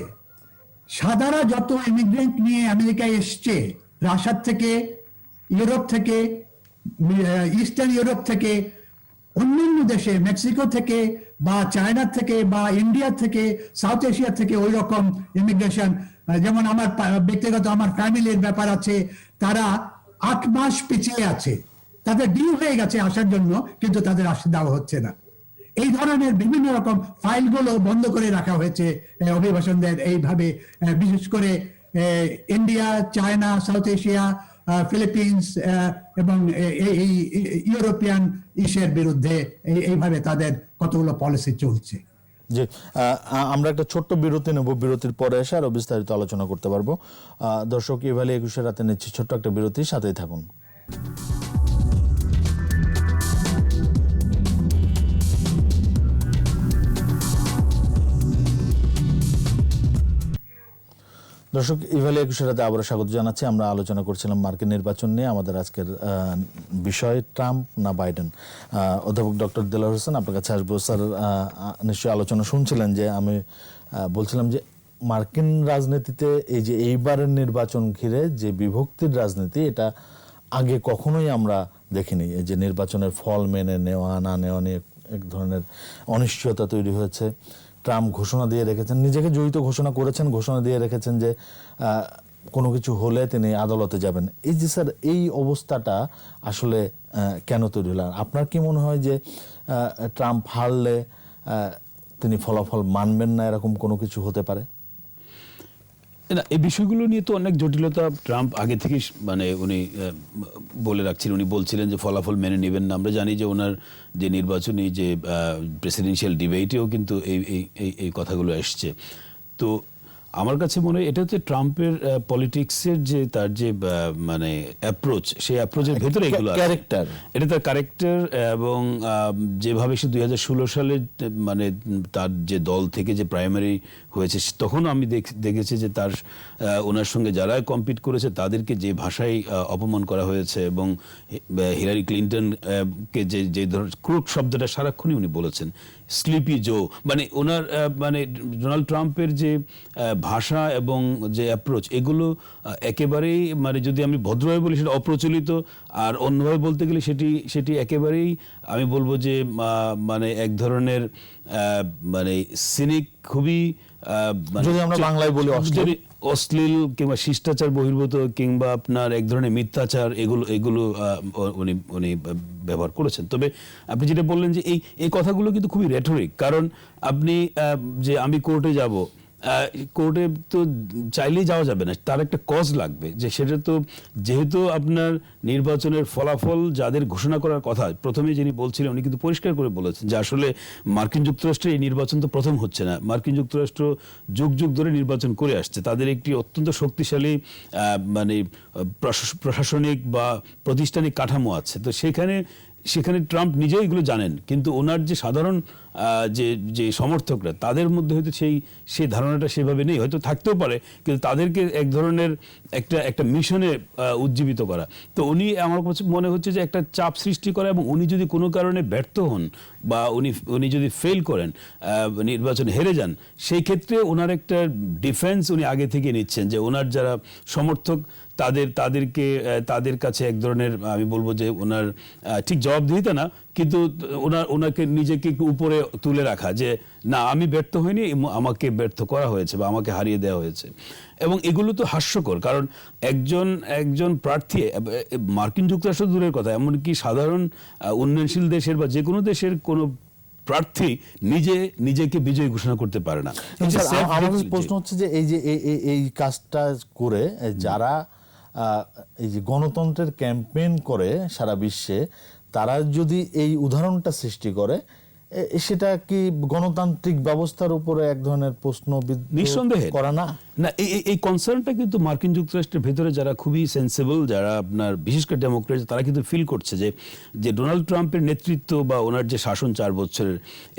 সাদারা যত ইমিগ্রেন্ট নিয়ে আমেরিকায় এসছে, রাশিয়া থেকে, ইউরোপ থেকে, ইস্টার্ন ইউরোপ থেকে, অন্যান্য দেশে, মেক্সিকো থেকে বা চায়না থেকে বা ইন্ডিয়া থেকে, সাউথ এশিয়া থেকে, ওই রকম ইমিগ্রেশন। যেমন আমার ব্যক্তিগত আমার ফ্যামিলির ব্যাপার আছে, তারা 8 মাস পিছিয়ে আছে, তাদের ডিউ হয়ে গেছে আসার জন্য, কিন্তু তাদের আসতে দেওয়া হচ্ছে না। এই ধরনের বিভিন্ন রকম ফাইলগুলো বন্ধ করে রাখা হয়েছে অভিবাসনদের এইভাবে, বিশেষ করে India, China, south Asia, Philippines এবং এই ইউরোপিয়ান ইসের বিরুদ্ধে এইভাবে তাদের কতগুলো পলিসি চলছে। যে আমরা একটা ছোট্ট বিরতি নেব, বিরতির পরে এসে আরো বিস্তারিত আলোচনা করতে পারবো। দর্শক, ইভালি 21 রাতে নিচ্ছি ছোট্ট একটা বিরতি, সাথেই থাকুন। দর্শক, ইভালি 21 রাতে আবারও স্বাগত জানাচ্ছি। আমরা আলোচনা করছিলাম মার্কিন নির্বাচন নিয়ে। আমাদের আজকের বিষয় ট্রাম্প না বাইডেন। অধ্যাপক ডক্টর দেলোয়ার হোসেন, আপনার কাছে আসবো। স্যার, নিশ্চয়ই আলোচনা শুনছিলেন যে আমি বলছিলাম যে মার্কিন রাজনীতিতে এই যে এইবারের নির্বাচন ঘিরে যে বিভক্তির রাজনীতি, এটা আগে কখনোই আমরা দেখিনি। এই যে নির্বাচনের ফল মেনে নেওয়া না নেওয়া নিয়ে এক ধরনের অনিশ্চয়তা তৈরি হয়েছে। ট্রাম্প ঘোষণা দিয়ে রেখেছেন, নিজেকে জড়িত ঘোষণা করেছেন, ঘোষণা দিয়ে রেখেছেন যে কোনো কিছু হলে তিনি আদালতে যাবেন। এই যে স্যার, এই অবস্থাটা আসলে কেন তৈরি হলো? আপনার কি মনে হয় যে ট্রাম্প হারলে তিনি ফলাফল মানবেন না, এরকম কোনো কিছু হতে পারে? না, এই বিষয়গুলো নিয়ে তো অনেক জটিলতা ট্রাম্প আগে থেকে মানে উনি বলে রাখছিলেন। উনি বলছিলেন যে ফলাফল মেনে নেবেন না। আমরা জানি যে ওনার যে নির্বাচনী যে প্রেসিডেন্সিয়াল ডিবেটেও কিন্তু এই কথাগুলো এসছে। তো আমার কাছে মনে হয় এটা হচ্ছে ট্রাম্পের পলিটিক্সের যে তার যে মানে অ্যাপ্রোচ, সেই অ্যাপ্রোচের ভেতরে এগুলো আছে। ক্যারেক্টার, এটা তার ক্যারেক্টার, এবং যেভাবে সে 2016 সালে মানে তার যে দল থেকে যে প্রাইমারি হয়েছে তখন আমি দেখেছি যে তার ওনার সঙ্গে যারা কম্পিট করেছে তাদেরকে যে ভাষায় অপমান করা হয়েছে, এবং হিলারি ক্লিন্টন কে যে ধরনের ক্রুড শব্দটা সারাক্ষণই উনি বলেছেন, স্লিপি জো, মানে ওনার মানে ডোনাল্ড ট্রাম্পের যে ভাষা এবং যে অ্যাপ্রোচ এগুলো একেবারেই মানে যদি আমি ভদ্রভাবে বলি সেটা অপ্রচলিত, আর অন্যভাবে বলতে গেলে সেটি একেবারেই আমি বলবো যে মানে এক ধরনের মানে সিনিক, খুবই যদি আমরা বাংলায় বলি অশ্লীল কিংবা শিষ্টাচার বহির্ভূত কিংবা আপনার এক ধরনের মিথ্যাচার, এগুলো উনি ব্যবহার করেছেন। তবে আপনি যেটা বললেন যে এই কথাগুলো কিন্তু খুবই রেটরিক, কারণ আপনি যে আমি কোর্টে যাব, কোর্টে তো চাইলেই যাওয়া যাবে না, তার একটা কজ লাগবে, যে সেটা তো যেহেতু আপনার নির্বাচনের ফলাফল যাদের ঘোষণা করার কথা, প্রথমে যিনি বলছিলেন উনি কিন্তু পরিষ্কার করে বলেছেন যে আসলে মার্কিন যুক্তরাষ্ট্রের এই নির্বাচন তো প্রথম হচ্ছে না, মার্কিন যুক্তরাষ্ট্র যুগ যুগ ধরে নির্বাচন করে আসছে, তাদের একটি অত্যন্ত শক্তিশালী মানে প্রশাসনিক বা প্রাতিষ্ঠানিক কাঠামো আছে, তো সেখানে ট্রাম্প নিজেও এগুলো জানেন, কিন্তু ওনার যে সাধারণ যে সমর্থকরা তাদের মধ্যে হয়তো সেই ধারণাটা সেভাবে নেই, হয়তো থাকতেও পারে, কিন্তু তাদেরকে এক ধরনের একটা মিশনে উজ্জীবিত করা। তো উনি আমার কাছে মনে হচ্ছে যে একটা চাপ সৃষ্টি করা, এবং উনি যদি কোনো কারণে ব্যর্থ হন বা উনি যদি ফেল করেন, নির্বাচনে হেরে যান, সেই ক্ষেত্রে ওনার একটা ডিফেন্স উনি আগে থেকে নিচ্ছেন, যে ওনার যারা সমর্থক তাদের কাছে এক ধরনের আমি বলবো যে ওনার ঠিক জবাবদিহিতা না, কিন্তু ওনাকে নিজেকে একটু উপরে তুলে রাখা, যে না আমি ব্যর্থ হইনি, আমাকে ব্যর্থ করা হয়েছে বা আমাকে হারিয়ে দেওয়া হয়েছে। এবং এগুলো তো হাস্যকর, কারণ একজন প্রার্থী, মার্কিন যুক্তরাষ্ট্র দূরের কথা, এমনকি সাধারণ উন্নয়নশীল দেশের বা যে কোনো দেশের কোনো প্রার্থী নিজেকে বিজয়ী ঘোষণা করতে পারে না। আমার প্রশ্ন হচ্ছে যে এই কাজটা করে যারা এই যে গণতন্ত্রের ক্যাম্পেইন করে সারা বিশ্বে, তারা যদি এই উদাহরণটা সৃষ্টি করে, সেটা কি গণতান্ত্রিক ব্যবস্থার উপরে এক ধরনের প্রশ্ন নিঃসন্দেহে করা না? না, এই কনসার্নটা কিন্তু মার্কিন যুক্তরাষ্ট্রের ভেতরে যারা খুবই সেন্সিবল, যারা আপনার বিশেষ করে ডেমোক্রেট, তারা কিন্তু ফিল করছে যে ডোনাল্ড ট্রাম্পের নেতৃত্ব বা ওনার যে শাসন 4 বছরের,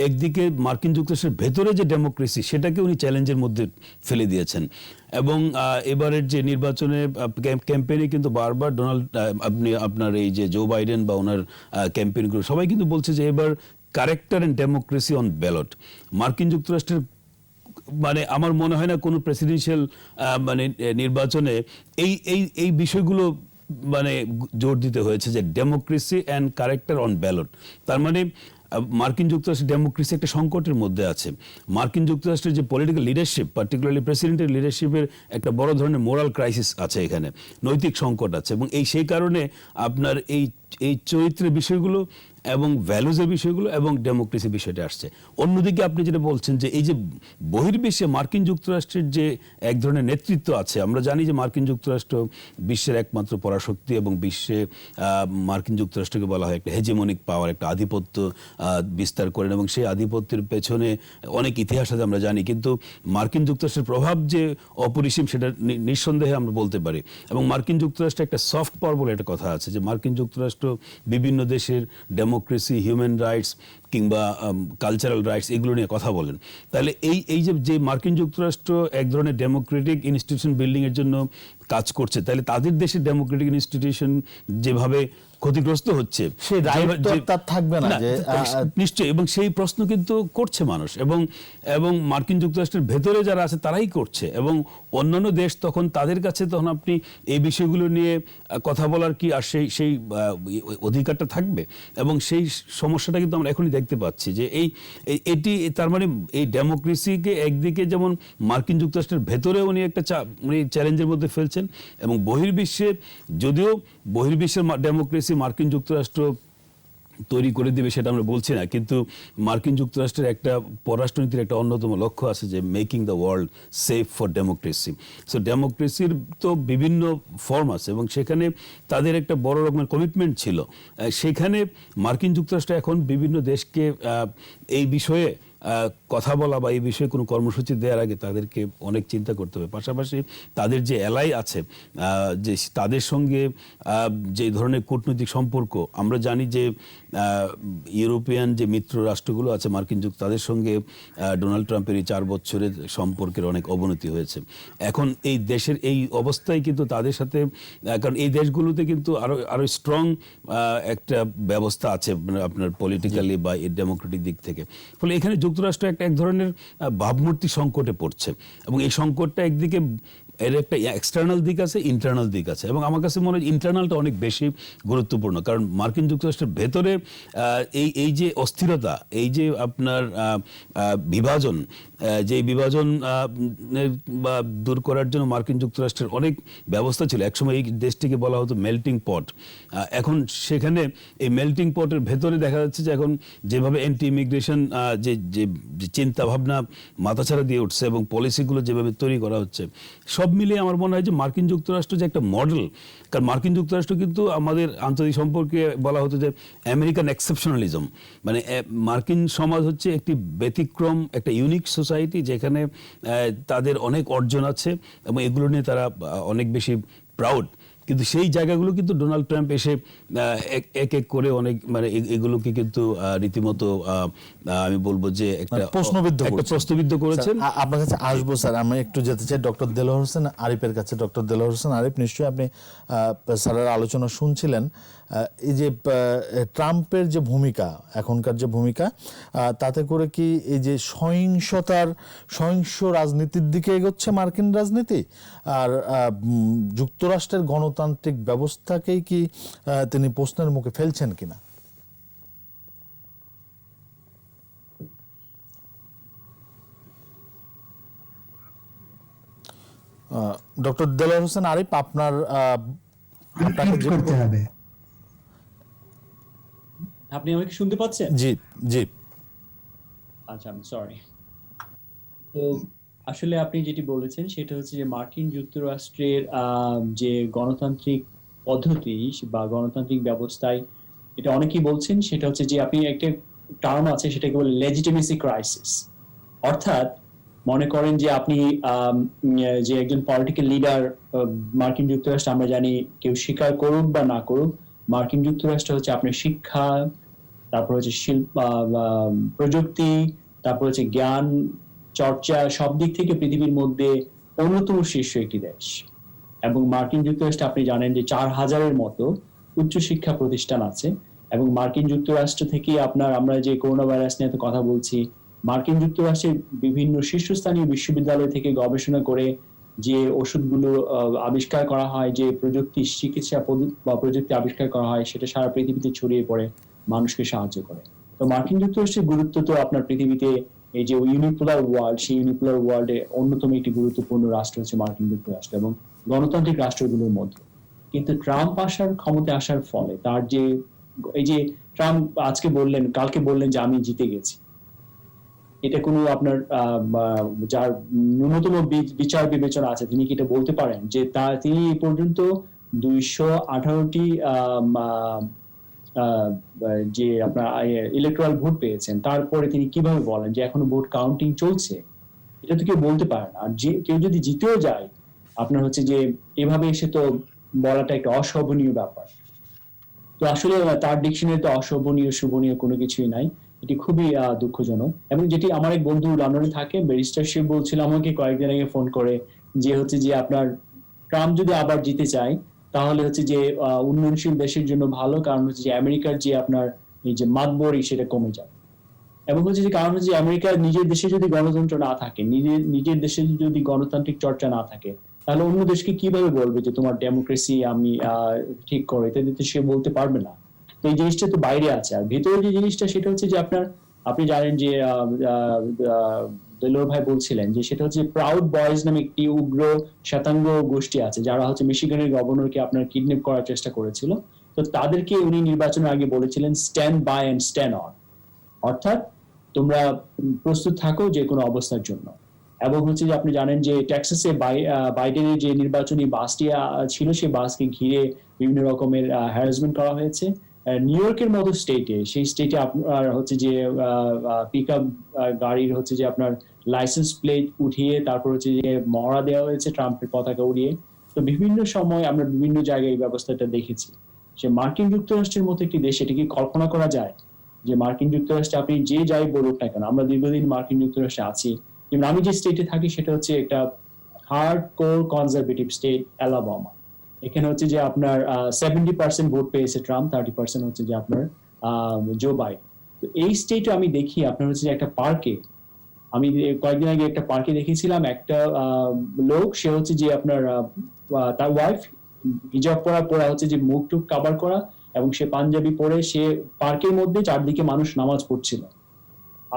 একদিকে মার্কিন যুক্তরাষ্ট্রের ভেতরে যে ডেমোক্রেসি সেটাকে উনি চ্যালেঞ্জের মধ্যে ফেলে দিয়েছেন। এবং এবারের যে নির্বাচনে ক্যাম্পেইনে কিন্তু বারবার আপনার এই যে জো বাইডেন বা ওনার ক্যাম্পেইনগুলো সবাই কিন্তু বলছে যে এবার character and democracy on ballot. মার্কিন যুক্তরাষ্ট্রের মানে আমার মনে হয় না কোনো প্রেসিডেন্সিয়াল মানে নির্বাচনে এই বিষয়গুলো মানে জোর দিতে হয়েছে, যে democracy and character on ballot. তার মানে মার্কিন যুক্তরাষ্ট্রের ডেমোক্রেসি একটা সংকটের মধ্যে আছে। মার্কিন যুক্তরাষ্ট্রের যে পলিটিক্যাল লিডারশিপ, পার্টিকুলারলি প্রেসিডেন্টের লিডারশিপের একটা বড় ধরনের মোরাল ক্রাইসিস আছে, এখানে নৈতিক সংকট আছে, এবং সেই কারণে আপনার এই চরিত্রের বিষয়গুলো এবং ভ্যালুজের বিষয়গুলো এবং ডেমোক্রেসি বিষয়টা আসছে। অন্যদিকে আপনি যেটা বলছেন যে এই যে বহির্বিশ্বে মার্কিন যুক্তরাষ্ট্রের যে এক ধরনের নেতৃত্ব আছে, আমরা জানি যে মার্কিন যুক্তরাষ্ট্র বিশ্বের একমাত্র পরাশক্তি, এবং বিশ্বে মার্কিন যুক্তরাষ্ট্রকে বলা হয় একটা হেজেমনিক পাওয়ার, একটা আধিপত্য বিস্তার করেন, এবং সেই আধিপত্যের পেছনে অনেক ইতিহাস আছে আমরা জানি, কিন্তু মার্কিন যুক্তরাষ্ট্রের প্রভাব যে অপরিসীম সেটা নিঃসন্দেহে আমরা বলতে পারি। এবং মার্কিন যুক্তরাষ্ট্রে একটা সফট পাওয়ার বলে একটা কথা আছে, যে মার্কিন যুক্তরাষ্ট্র বিভিন্ন দেশের ডেমোক্রেসি, হিউম্যান রাইটস কিংবা কালচারাল রাইটস এগুলো নিয়ে কথা বলেন। তাহলে এই যে মার্কিন যুক্তরাষ্ট্র এক ধরনের ডেমোক্রেটিক ইনস্টিটিউশন বিল্ডিং এর জন্য কাজ করছে, তাহলে তাদের দেশের ডেমোক্রেটিক ইনস্টিটিউশন যেভাবে ক্ষতিগ্রস্ত হচ্ছে, সেই রাইট তো তার থাকবে না যে নিশ্চয়ই, এবং সেই প্রশ্ন কিন্তু করছে মানুষ, এবং মার্কিন যুক্তরাষ্ট্রের ভেতরে যারা আছে তারাই করছে, এবং অন্যান্য দেশ তখন তাদের কাছে তখন আপনি এই বিষয়গুলো নিয়ে কথা বলার কি আর সেই অধিকারটা থাকবে? এবং সেই সমস্যাটা কিন্তু আমরা এখনই দেখতে পাচ্ছি, যে এটি তার মানে এই ডেমোক্রেসিকে একদিকে যেমন মার্কিন যুক্তরাষ্ট্রের ভেতরে উনি একটা চ্যালেঞ্জের মধ্যে ফেলছেন, এবং বহির্বিশ্বে যদিও বহির্বিশ্বের ডেমোক্রেসি মার্কিন যুক্তরাষ্ট্র তৈরি করে দিবে সেটা আমরা বলছি না, কিন্তু মার্কিন যুক্তরাষ্ট্রের একটা পররাষ্ট্রনীতির একটা অন্যতম লক্ষ্য আছে যে making the world safe for democracy. So ডেমোক্রেসির তো বিভিন্ন ফর্ম আছে, এবং সেখানে তাদের একটা বড় রকমের কমিটমেন্ট ছিল। সেখানে মার্কিন যুক্তরাষ্ট্র এখন বিভিন্ন দেশকে এই বিষয়ে কথা বলা বা এই বিষয়ে কোনো কর্মসূচি দেওয়ার আগে তাদেরকে অনেক চিন্তা করতে হবে। পাশাপাশি তাদের যে এলাই আছে যে তাদের সঙ্গে যে ধরনের কূটনৈতিক সম্পর্ক, আমরা জানি যে ইউরোপিয়ান যে মিত্র রাষ্ট্রগুলো আছে মার্কিন যুক্তরাষ্ট্র, তাদের সঙ্গে ডোনাল্ড ট্রাম্পের এই 4 বছরের সম্পর্কের অনেক অবনতি হয়েছে। এখন এই দেশের এই অবস্থায় কিন্তু তাদের সাথে, কারণ এই দেশগুলোতে কিন্তু আরো স্ট্রং একটা ব্যবস্থা আছে আপনার পলিটিক্যালি বা ডেমোক্রেটিক দিক থেকে। ফলে এখানে যুক্তরাষ্ট্র এক ধরনের ভাবমূর্তি সংকটে পড়ছে, এবং এই সংকটটা একদিকে এর একটা এক্সটার্নাল দিক আছে, ইন্টারনাল দিক আছে, এবং আমার কাছে মনে হয় ইন্টারনালটা অনেক বেশি গুরুত্বপূর্ণ। কারণ মার্কিন যুক্তরাষ্ট্রের ভেতরে এই যে অস্থিরতা, এই যে আপনার বিভাজন, যে বিভাজন বা দূর করার জন্য মার্কিন যুক্তরাষ্ট্রের অনেক ব্যবস্থা ছিল। একসময় এই দেশটিকে বলা হতো মেল্টিং পট। এখন সেখানে এই মেল্টিং পটের ভেতরে দেখা যাচ্ছে যে এখন যেভাবে অ্যান্টি ইমিগ্রেশন যে চিন্তা ভাবনা মাথাছাড়া দিয়ে উঠছে এবং পলিসিগুলো যেভাবে তৈরি করা হচ্ছে, সব মিলিয়ে আমার মনে হয় যে মার্কিন যুক্তরাষ্ট্র যে একটা মডেল, কারণ মার্কিন যুক্তরাষ্ট্র কিন্তু আমাদের আন্তর্জাতিক সম্পর্কে বলা হতো যে আমেরিকান এক্সেপশনালিজম, মানে মার্কিন সমাজ হচ্ছে একটি ব্যতিক্রম, একটা ইউনিক সোসাইটি যেখানে তাদের অনেক অর্জন আছে এবং এগুলো নিয়ে তারা অনেক বেশি প্রাউড। কিন্তু সেই জায়গাগুলো কিন্তু ডোনাল্ড ট্রাম্প এসে এক এক করে অনেক, মানে এগুলোকে কিন্তু রীতিমতো আমি বলবো যে একটা প্রশ্নবিদ্ধ করেছেন। আপনার কাছে আসবো স্যার, আমি একটু যেতে চাই ডক্টর দেলোয়ার হোসেন আরিফের কাছে। ডক্টর দেলোয়ার হোসেন আরিফ, নিশ্চয়ই আপনি স্যারের আলোচনা শুনছিলেন। এই যে ট্রাম্পের যে ভূমিকা, এখনকার যে ভূমিকা, তাতে করে কি এই যে সহিংস রাজনীতির দিকে এগোচ্ছে মার্কিন রাজনীতি, আর যুক্তরাষ্ট্রের গণতান্ত্রিক ব্যবস্থাকেই কি তিনি প্রশ্নের মুখে ফেলছেন কিনা? ডক্টর দেলোয়ার হোসেন আরিফ, আপনাকে করতে হবে। আপনি আমাকে শুনতে পাচ্ছেন? জি জি। আচ্ছা, আমি সরি। তো আসলে আপনি যেটি বলেছেন সেটা হচ্ছে যে মার্কিন যুক্তরাষ্ট্রের যে গণতান্ত্রিক পদ্ধতি বা গণতান্ত্রিক ব্যবস্থায়, এটা অনেকেই বলছেন সেটা হচ্ছে যে আপনি একটা টার্ম আছে সেটাকে বলে লেজিটিমেসি ক্রাইসিস। অর্থাৎ মনে করেন যে আপনি যে একজন পলিটিক্যাল লিডার মার্কিন যুক্তরাষ্ট্র, আমরা জানি কেউ স্বীকার করুক বা না করুক, মার্কিন যুক্তরাষ্ট্র হচ্ছে আপনার শিক্ষা, তারপর হচ্ছে শিল্প, প্রযুক্তি, তারপর হচ্ছে জ্ঞান চর্চা, সব দিক থেকে পৃথিবীর মধ্যে অন্যতম শীর্ষ একটি দেশ। এবং মার্কিন যুক্তরাষ্ট্রে আপনি জানেন যে 4000-এর মতো উচ্চশিক্ষা প্রতিষ্ঠান আছে। এবং মার্কিন যুক্তরাষ্ট্র থেকে আমরা যে করোনা ভাইরাস নিয়ে কথা বলছি, মার্কিন যুক্তরাষ্ট্রের বিভিন্ন শীর্ষস্থানীয় বিশ্ববিদ্যালয় থেকে গবেষণা করে যে ওষুধগুলো আবিষ্কার করা হয়, যে চিকিৎসা বা প্রযুক্তি আবিষ্কার করা হয়, সেটা সারা পৃথিবীতে ছড়িয়ে পড়ে মানুষকে সাহায্য করে। তো মার্কিন যুক্তরাষ্ট্রের গুরুত্ব তো আপনার পৃথিবীতে, এই যে ইউনিপোলার ওয়ার্ল্ড, সেই ইউনিপোলার ওয়ার্ল্ডে অন্যতম একটি গুরুত্বপূর্ণ রাষ্ট্র হচ্ছে মার্কিন যুক্তরাষ্ট্র এবং গণতান্ত্রিক রাষ্ট্রগুলোর মধ্যে। কিন্তু ট্রাম্প ক্ষমতায় আসার ফলে তার যে, এই যে ট্রাম্প কালকে বললেন যে আমি জিতে গেছি, এটা কোনো আপনার যার ন্যূনতম বিচার বিবেচনা আছে তিনি কি এটা বলতে পারেন যে তিনি এই পর্যন্ত 218টি যে আপনার ইলেকট্রাল ভোট পেয়েছেন, তারপরে তিনি কিভাবে বলেন যে এখনো ভোট কাউন্টিং চলছে? এটা তো কেউ বলতে পারে না। আর যে কেউ যদি জিতেও যায়, আপনার হচ্ছে যে এভাবে এসে তো বলাটা একটা অশোভনীয় ব্যাপার। তো আসলে তার ডিকশনারিতে অশোভনীয় শুভনীয় কোনো কিছুই নাই, এটি খুবই দুঃখজনক। এবং যেটি আমার এক বন্ধু লন্ডনে থাকে, ব্যারিস্টার, সে বলছিল আমাকে কয়েকদিন আগে ফোন করে যে হচ্ছে যে আপনার ট্রাম্প যদি আবার জিতে চায় তাহলে হচ্ছে যে উন্নয়নশীল দেশের জন্য ভালো, কারণ হচ্ছে যে আমেরিকার যে আপনার এই যে মাতবরি সেটা কমে যাবে। এবং হচ্ছে যে কারণ হচ্ছে যে আমেরিকার নিজের দেশে যদি গণতন্ত্র না থাকে, নিজের দেশে যদি গণতান্ত্রিক চর্চা না থাকে, তাহলে অন্য দেশকে কিভাবে বলবে যে তোমার ডেমোক্রেসি আমি ঠিক করো? এটা তো সে বলতে পারবে না। তো এই জিনিসটা তো বাইরে আছে। আর ভেতরে যে জিনিসটা সেটা হচ্ছে যে আপনি জানেন যে দেলোয়ার ভাই বলছিলেন যে সেটা হচ্ছে প্রাউড বয়েজ নামে একটি উগ্র শ্বেতাঙ্গ গোষ্ঠী আছে, যারা হচ্ছে মিশিগানের গভর্নরকে আপনার কিডন্যাপ করার চেষ্টা করেছিল। তো তাদেরকে উনি নির্বাচনের আগে বলেছিলেন stand by and stand on, অর্থাৎ তোমরা প্রস্তুত থাকো যে কোনো অবস্থার জন্য। এবং হচ্ছে যে আপনি জানেন যে টেক্সাসে বাইডেনের যে নির্বাচনী বাসটি ছিল, সেই বাসকে ঘিরে বিভিন্ন রকমের হ্যারাসমেন্ট করা হয়েছে। নিউ ইয়র্কের মতো স্টেটে, সেই স্টেটে আপনার হচ্ছে যে পিক আপ গাড়ির হচ্ছে যে আপনার লাইসেন্স প্লেট উঠিয়ে তারপর হচ্ছে যে মহড়া দেওয়া হয়েছে ট্রাম্পের পতাকা উড়িয়ে। তো বিভিন্ন সময় আমরা বিভিন্ন জায়গায় এই ব্যবস্থাটা দেখেছি। সে মার্কিন যুক্তরাষ্ট্রের মতো একটি দেশ, এটা কি কল্পনা করা যায় যে মার্কিন যুক্তরাষ্ট্রে আপনি যে যাই বলুক না কেন, আমরা দীর্ঘদিন মার্কিন যুক্তরাষ্ট্রে আছি, যেমন আমি যে স্টেটে থাকি সেটা হচ্ছে একটা hard core conservative state, Alabama. এখানে হচ্ছে যে আপনার 70% ভোট পেয়েছে ট্রাম্প, 30% হচ্ছে যে আপনার জো বাইডেন। তো এই স্টেটে আমি দেখি আপনার হচ্ছে যে একটা পার্কে, আমি কয়েকদিন আগে একটা পার্কে দেখেছিলাম একটা লোক, সে হচ্ছে যে আপনার তার ওয়াইফ হিজাব পরা হচ্ছে যে মুখ টুক কাভার করা, এবং সে পাঞ্জাবি পরে সে পার্কের মধ্যে চারদিকে মানুষ নামাজ পড়ছিল,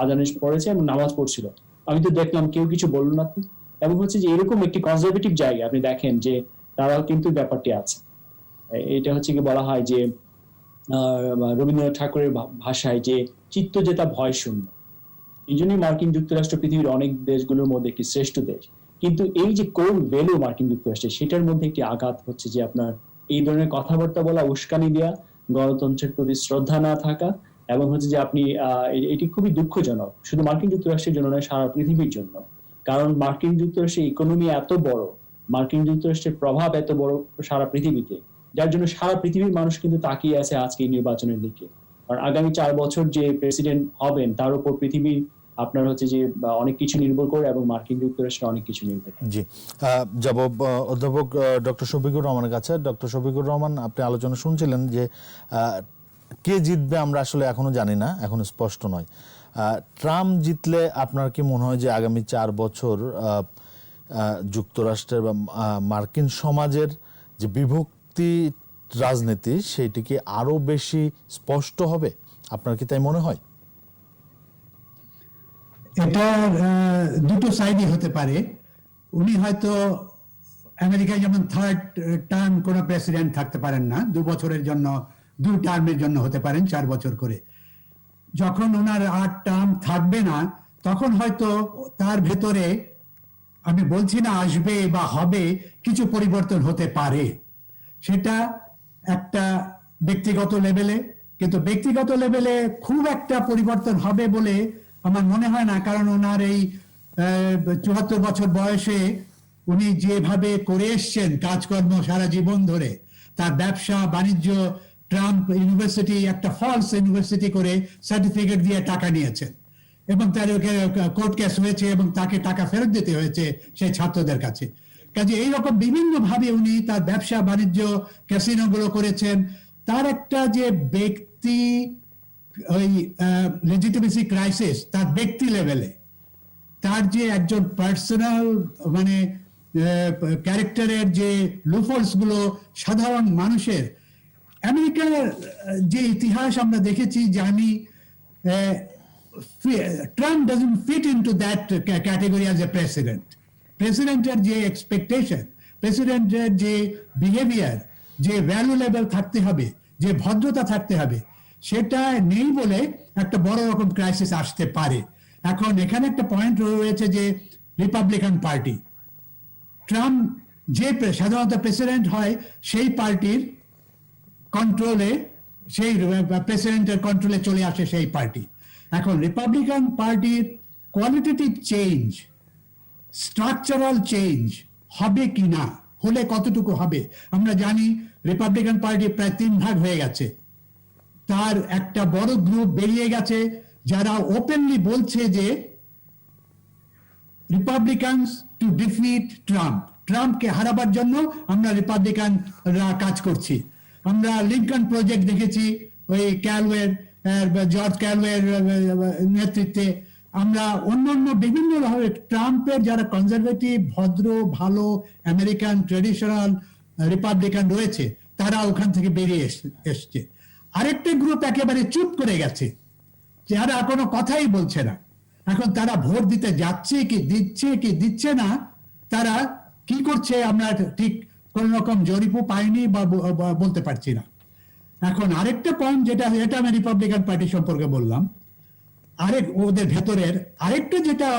আজান পড়েছে এবং নামাজ পড়ছিল। আমি তো দেখলাম কেউ কিছু বললো না তো। এবং হচ্ছে যে এরকম একটি কনজারভেটিভ জায়গা আপনি দেখেন যে তারাও কিন্তু ব্যাপারটি আছে। এটা হচ্ছে কি বলা হয় যে রবীন্দ্রনাথ ঠাকুরের ভাষায় যে চিত্ত জেতা ভয় শূন্য। এই জন্যই মার্কিন যুক্তরাষ্ট্র পৃথিবীর অনেক দেশগুলোর মধ্যে একটি শ্রেষ্ঠ দেশ। কিন্তু এই যে কোর ভ্যালু মার্কিন যুক্তরাষ্ট্রের, সেটার মধ্যে একটি আঘাত হচ্ছে যে আপনার এই ধরনের কথাবার্তা বলা, উস্কানি দেওয়া, গণতন্ত্রের প্রতি শ্রদ্ধা না থাকা, এবং হচ্ছে যে আপনি এটি খুবই দুঃখজনক শুধু মার্কিন যুক্তরাষ্ট্রের জন্য নয়, সারা পৃথিবীর জন্য। কারণ মার্কিন যুক্তরাষ্ট্রের ইকোনমি এত বড়, মার্কিন যুক্তরাষ্ট্রের প্রভাব এত বড় সারা পৃথিবীতে, যার জন্য সারা পৃথিবীর মানুষ কিন্তু তাকিয়ে আছে আজকে এই নির্বাচনের দিকে। কারণ আগামী 4 বছর যে প্রেসিডেন্ট হবেন তার উপর পৃথিবীর আপনার হচ্ছে যে অনেক কিছু নির্ভর করে, এবং মার্কিন যুক্তরাষ্ট্রে অনেক কিছু নির্ভর করে। জি, যাব অধ্যাপক ডক্টর শফিকুর রহমানের কাছে। ডক্টর শফিকুর রহমান, আপনি আলোচনা শুনছিলেন যে কে জিতবে আমরা আসলে এখনো জানি না, এখনো স্পষ্ট নয়। ট্রাম্প জিতলে আপনার কি মনে হয় যে আগামী 4 বছর যুক্তরাষ্ট্রের বা মার্কিন সমাজের যে বিভক্তি রাজনীতি সেইটি কি আরো বেশি স্পষ্ট হবে? আপনার কি তাই মনে হয়? এটার দুটো সাইডই হতে পারে। উনি হয়তো আমেরিকায় যেমন থার্ড টার্ম কোনো প্রেসিডেন্ট থাকতে পারেন না, 2 বছরের জন্য, 2 টার্মের জন্য হতে পারেন 4 বছর করে। যখন ওনার 8 টার্ম থাকবে না, তখন হয়তো তার ভেতরে, আমি বলছি না আসবে বা হবে, কিছু পরিবর্তন হতে পারে। সেটা একটা ব্যক্তিগত লেভেলে, কিন্তু ব্যক্তিগত লেভেলে খুব একটা পরিবর্তন হবে বলে আমার মনে হয় না। কারণ ওনার এই 74 বছর বয়সে উনি যেভাবে করে এসছেন কাজকর্ম সারা জীবন ধরে, তার ব্যবসা বাণিজ্য, ট্রাম্প ইউনিভার্সিটি একটা ফলস ইউনিভার্সিটি করে সার্টিফিকেট দিয়ে টাকা নিয়েছেন, এবং তার কোর্ট কেস হয়েছে এবং তাকে টাকা ফেরত দিতে হয়েছে সেই ছাত্রদের কাছে। কাজে এইরকম বিভিন্ন ভাবে উনি তার ব্যবসা বাণিজ্য, ক্যাসিনো গুলো করেছেন। তার একটা যে ব্যক্তি ওই লেজিটিমেসি ক্রাইসিস, তার ব্যক্তি লেভেলে তার যে একজন পার্সোনাল মানে ক্যারেক্টারের যে লুফলস গুলো সাধারণ মানুষের, আমেরিকার যে ইতিহাস আমরা দেখেছি জানি, Trump doesn't fit into that category as a president. প্রেসিডেন্টের যে এক্সপেকটেশন, প্রেসিডেন্টের যে বিহেভিয়ার, যে ভ্যালু লেভেল থাকতে হবে, যে ভদ্রতা থাকতে হবে, সেটা নেই বলে একটা বড় রকম ক্রাইসিস আসতে পারে। এখন এখানে একটা পয়েন্ট রয়েছে যে রিপাবলিকান পার্টি, ট্রাম্প যে সাধারণত প্রেসিডেন্ট হয় সেই পার্টির কন্ট্রোলে, সেই প্রেসিডেন্টের কন্ট্রোলে চলে আসে সেই পার্টি। এখন রিপাবলিকান পার্টির কোয়ালিটেটিভ চেঞ্জ, স্ট্রাকচারাল চেঞ্জ হবে কি না, হলে কতটুকু হবে? আমরা জানি রিপাবলিকান পার্টি প্রায় 3 ভাগ হয়ে গেছে। তার একটা বড় গ্রুপ বেরিয়ে গেছে যারা ওপেনলি বলছে যে রিপাবলিকানস টু ডিফিট ট্রাম্প, ট্রাম্পকে হারাবার জন্য আমরা রিপাবলিকানরা কাজ করছি। আমরা লিঙ্কন প্রজেক্ট দেখেছি ওই ক্যালওয়ের, জর্জ ক্যালওয়ের নেতৃত্বে। আমরা অন্যান্য বিভিন্ন ভাবে ট্রাম্পের যারা কনজারভেটিভ, ভদ্র, ভালো আমেরিকান ট্রেডিশনাল রিপাবলিকান রয়েছে, তারা ওখান থেকে বেরিয়ে এসছে। আরেকটা গ্রুপ একেবারে চুপ করে গেছে, যারা কোনো কথাই বলছে না। এখন তারা ভোট দিতে যাচ্ছে কি দিচ্ছে কি দিচ্ছে না, তারা কি করছে আমরা ঠিক কোন রকম জরিপও পাইনি বা বলতে পারছি না। এখন আরেকটা পয়েন্ট, যেটা আমি রিপাবলিকান পার্টি সম্পর্কে বললাম, ওদের ভেতরের আরেকটা যেটা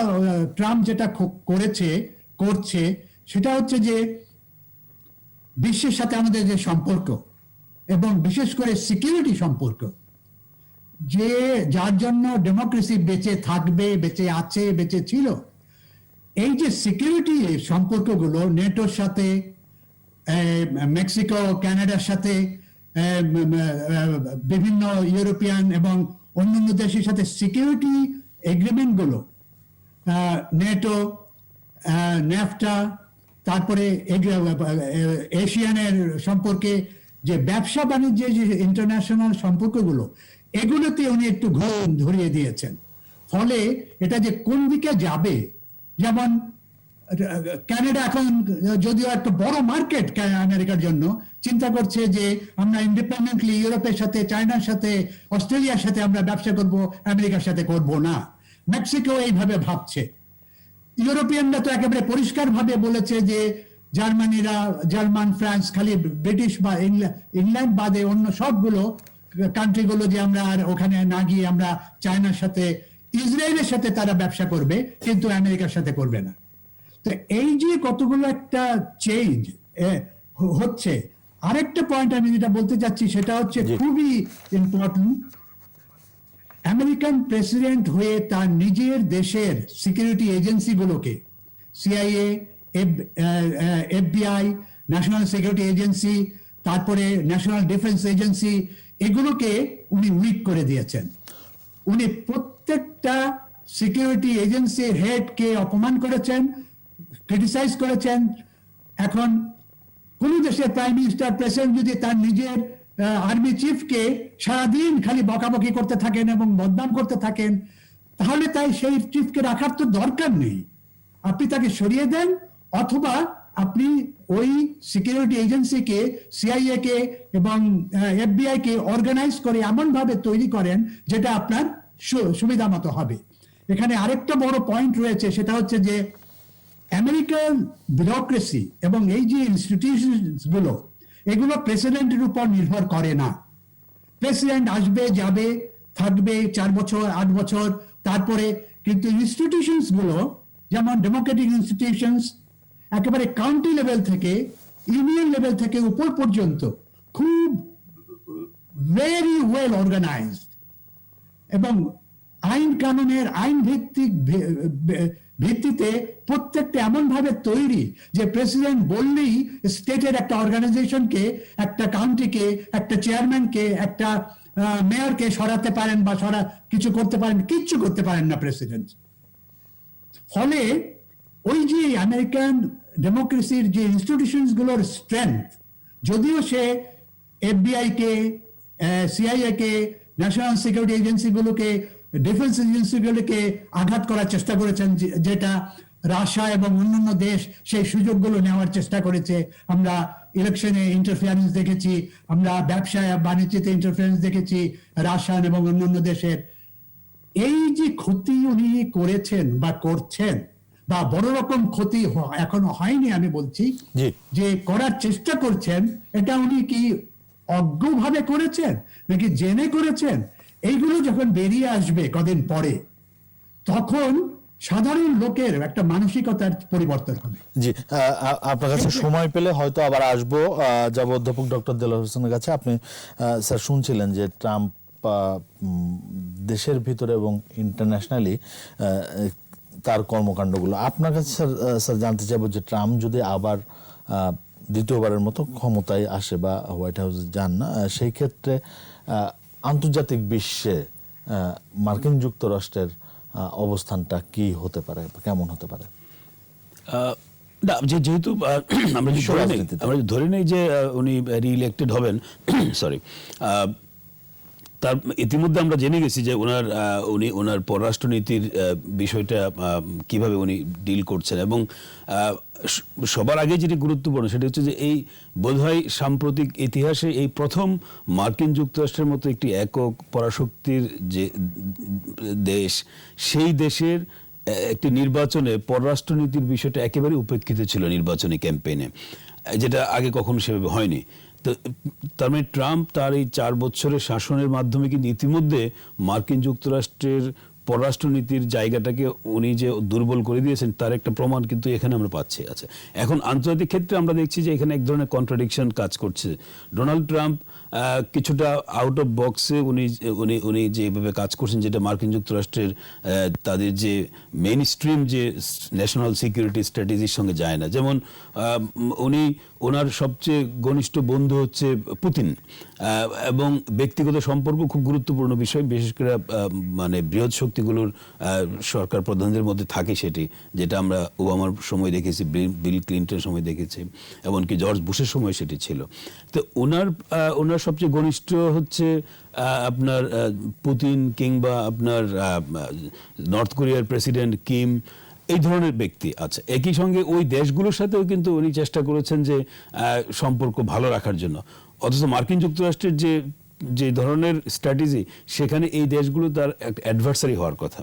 ট্রাম্প যেটা করছে সেটা হচ্ছে যে বিশ্বের সাথে আমাদের যে সম্পর্ক, এবং বিশেষ করে সিকিউরিটি সম্পর্ক, যে যার জন্য ডেমোক্রেসি বেঁচে থাকবে, বেঁচে আছে, বেঁচে ছিল, এই যে সিকিউরিটি সম্পর্কগুলো নেটোর সাথে, মেক্সিকো, কানাডার সাথে, বিভিন্ন ইউরোপিয়ান এবং অন্যান্য দেশের সাথে সিকিউরিটি এগ্রিমেন্টগুলো, নেটো, ন্যাফটা, তারপরে এশিয়ানের সম্পর্কে যে ব্যবসা বাণিজ্যের যে ইন্টারন্যাশনাল সম্পর্কগুলো, এগুলোতে উনি একটু ঘুম ধরিয়ে দিয়েছেন। ফলে এটা যে কোন দিকে যাবে, যেমন কানাডা এখন যদিও একটা বড় মার্কেট আমেরিকার জন্য, চিন্তা করছে যে আমরা ইন্ডিপেন্ডেন্টলি ইউরোপের সাথে, চায়নার সাথে, অস্ট্রেলিয়ার সাথে আমরা ব্যবসা করব, আমেরিকার সাথে করব না। মেক্সিকো এইভাবে ভাবছে। ইউরোপিয়ানরা তো একেবারে পরিষ্কার ভাবে বলেছে যে জার্মান, ফ্রান্স, খালি ব্রিটিশ বা ইংল্যান্ড বাদে অন্য সবগুলো কান্ট্রিগুলো যে আমরা আর ওখানে না গিয়ে আমরা চায়নার সাথে, ইসরায়েলের সাথে তারা ব্যবসা করবে, কিন্তু আমেরিকার সাথে করবে না। তো এই যে কতগুলো একটা চেঞ্জ হচ্ছে। আরেকটা পয়েন্ট আমি যেটা বলতে চাচ্ছি সেটা হচ্ছে খুবই ইম্পর্টেন্ট। আমেরিকান প্রেসিডেন্ট হয়ে তার নিজের দেশের সিকিউরিটি এজেন্সিগুলোকে, CIA, FBI, national security agency, তারপরে ন্যাশনাল ডিফেন্স এজেন্সি, এগুলোকে উনি উইক করে দিয়েছেন। উনি প্রত্যেকটা সিকিউরিটি এজেন্সির হেডকে অপমান করেছেন, ক্রিটিসাইজ করেছেন। এখন কোন দেশের প্রাইম মিনিস্টার, প্রেসিডেন্ট যদি তার নিজের আর্মি চিফকে সারাদিন খালি বকাবকি করতে থাকেন এবং বদনাম করতে থাকেন, তাহলে তাই সেই চিফকে রাখার তো দরকার নেই। আপনি তাকে সরিয়ে দেন, অথবা আপনি ওই সিকিউরিটি এজেন্সিকে, সিআইএ কে এবং এফবিআই কে অর্গানাইজ করে এমন ভাবে তৈরি করেন যেটা আপনার সুবিধা মতো হবে। এখানে আরেকটা বড় পয়েন্ট রয়েছে, সেটা হচ্ছে যে আমেরিকান ব্যুরোক্রেসি এবং এই যে ইনস্টিটিউশনস গুলো, এগুলো প্রেসিডেন্টের উপর নির্ভর করে না। প্রেসিডেন্ট আসবে, যাবে, থাকবে 4 বছর, 8 বছর, তারপরে কিন্তু ইনস্টিটিউশনস গুলো, যেমন ডেমোক্রেটিক ইনস্টিটিউশনস, একেবারে কাউন্টি লেভেল থেকে ইউনিয়ন লেভেল থেকে উপর পর্যন্ত খুব ভেরি ওয়েল অর্গানাইজড এবং আইন কানুনের আইন ভিত্তিতে প্রত্যেকটা এমন ভাবে তৈরি যে প্রেসিডেন্ট বললেই স্টেটের একটা অর্গানাইজেশনকে, একটা কাউন্টিকে, একটা চেয়ারম্যানকে, একটা মেয়রকে সরাতে পারেন বা কিছু করতে পারেন, কিচ্ছু করতে পারেন না প্রেসিডেন্ট। ফলে ওই যে আমেরিকান ডেমোক্রেসির যে ইনস্টিটিউশনস গুলোর স্ট্রেংথ, যদিও সে এফবিআই কে, সিআইএ কে, ন্যাশনাল সিকিউরিটি এজেন্সিগুলোকে, ডিফেন্স এজেন্সিগুলোকে আঘাত করার চেষ্টা করেছেন, যেটা রাশিয়া এবং অন্যান্য দেশ সেই সুযোগগুলো নেওয়ার চেষ্টা করেছে। আমরা ইলেকশনে ইন্টারফিয়ারেন্স দেখেছি, আমরা ব্যবসায় বাণিজ্যতে ইন্টারফিয়ারেন্স দেখেছি রাশিয়ান এবং অন্যান্য দেশের। এই যে ক্ষতি উনি করেছেন বা করছেন, বা বড় রকম ক্ষতি এখনো হয়নি আমি বলছি, যে করার চেষ্টা করছেন, এটা উনি কি অজ্ঞভাবে করেছেন নাকি জেনে করেছেন? এইগুলো যখন বেরিয়ে আসবে কদিন পরে, তখন সাধারণ লোকের একটা মানসিকতার পরিবর্তন হবে। জি, আপনার কাছে সময় পেলে হয়তো আবার আসবো। যাব অধ্যাপক ডক্টর দেলোয়ার হোসেনের কাছে। আপনি স্যার শুনছিলেন যে ট্রাম্প দেশের ভিতরে এবং ইন্টারন্যাশনালি তার কর্মকাণ্ডগুলো। আপনার কাছে স্যার জানতে চাইবো যে ট্রাম্প যদি আবার দ্বিতীয়বারের মতো ক্ষমতায় আসে বা হোয়াইট হাউসে যান না, সেই ক্ষেত্রে আন্তর্জাতিক বিশ্বে মার্কিন যুক্তরাষ্ট্রের অবস্থানটা কি হতে পারে, কেমন হতে পারে? না, যেহেতু আমরা ধরে নেই যে উনি রিইলেক্টেড হবেন, সরি, তার ইতিমধ্যে আমরা জেনে গেছি যে ওনার পররাষ্ট্রনীতির বিষয়টা কিভাবে উনি ডিল করছেন, এবং সবার আগে যেটি গুরুত্বপূর্ণ সেটা হচ্ছে যে এই বোধহয় সাম্প্রতিক ইতিহাসে এই প্রথম মার্কিন যুক্তরাষ্ট্রের মতো একটি একক পরাশক্তির যে দেশ, সেই দেশের একটি নির্বাচনে পররাষ্ট্রনীতির বিষয়টা একেবারে উপেক্ষিত ছিল নির্বাচনী ক্যাম্পেইনে, যেটা আগে কখনো সেভাবে হয়নি। তো তার মানে ট্রাম্প তার এই 4 বছরের শাসনের মাধ্যমে কিন্তু ইতিমধ্যে মার্কিন যুক্তরাষ্ট্রের পররাষ্ট্রনীতির জায়গাটাকে উনি যে দুর্বল করে দিয়েছেন তার একটা প্রমাণ কিন্তু এখানে আমরা পাচ্ছি। আচ্ছা, এখন আন্তর্জাতিক ক্ষেত্রে আমরা দেখছি যে এখানে এক ধরনের কন্ট্রাডিকশন কাজ করছে। ডোনাল্ড ট্রাম্প কিছুটা আউট অফ বক্সে উনি উনি উনি যেভাবে কাজ করছেন, যেটা মার্কিন যুক্তরাষ্ট্রের তাদের যে মেইন স্ট্রিম যে ন্যাশনাল সিকিউরিটি স্ট্র্যাটেজির সঙ্গে যায় না। যেমন উনি ওনার সবচেয়ে ঘনিষ্ঠ বন্ধু হচ্ছে পুতিন, এবং ব্যক্তিগত সম্পর্ক খুব গুরুত্বপূর্ণ বিষয়, বিশেষ করে মানে বৃহৎ শক্তিগুলোর সরকার প্রধানদের মধ্যে থাকে সেটি, যেটা আমরা ওবামার সময় দেখেছি, বিল ক্লিন্টনের সময় দেখেছি, এমনকি জর্জ বুশের সময় সেটি ছিল। তো ওনার সবচেয়ে ঘনিষ্ঠ হচ্ছে আপনার পুতিন, কিংবা আপনার নর্থ কোরিয়ার প্রেসিডেন্ট কিম, এই ধরনের ব্যক্তি আছে। একই সঙ্গে ওই দেশগুলোর সাথেও কিন্তু উনি চেষ্টা করেছেন যে সম্পর্ক ভালো রাখার জন্য। অথচ মার্কিন যুক্তরাষ্ট্রের যে ধরনের স্ট্র্যাটেজি, সেখানে এই দেশগুলো তার অ্যাডভার্সারি হওয়ার কথা।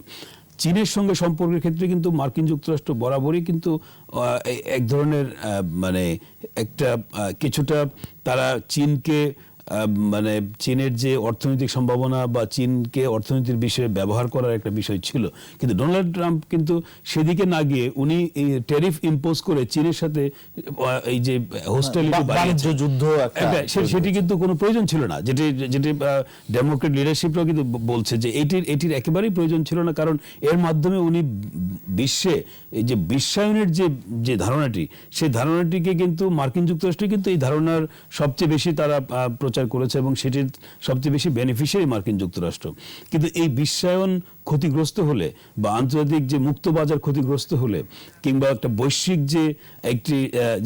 চীনের সঙ্গে সম্পর্কের ক্ষেত্রে কিন্তু মার্কিন যুক্তরাষ্ট্র বরাবরই কিন্তু এক ধরনের মানে একটা কিছুটা তারা চীনকে মানে চীনের যে অর্থনৈতিক সম্ভাবনা বা চীনকে অর্থনীতির বিষয়ে ব্যবহার করার একটা বিষয় ছিল। কিন্তু ডোনাল্ড ট্রাম্প কিন্তু সেদিকে না গিয়ে উনি এই ট্যারিফ ইম্পোজ করে চীনের সাথে এই যে হোস্টেলিটি বাণিজ্য যুদ্ধ সেটি কিন্তু কোনো প্রয়োজন ছিল না, যেটি ডেমোক্রেট লিডারশিপরাও কিন্তু বলছে যে এটির একেবারেই প্রয়োজন ছিল না। কারণ এর মাধ্যমে উনি বিশ্বে এই যে বিশ্বায়নের যে ধারণাটি, সেই ধারণাটিকে কিন্তু মার্কিন যুক্তরাষ্ট্র কিন্তু এই ধারণার সবচেয়ে বেশি তারা প্রচার করেছে, এবং সেটির সবচেয়ে বেশি বেনিফিশিয়ারি মার্কিন যুক্তরাষ্ট্র। কিন্তু এই বিশ্বায়ন ক্ষতিগ্রস্ত হলে, বা আন্তর্জাতিক যে মুক্ত বাজার ক্ষতিগ্রস্ত হলে, কিংবা একটা বৈশ্বিক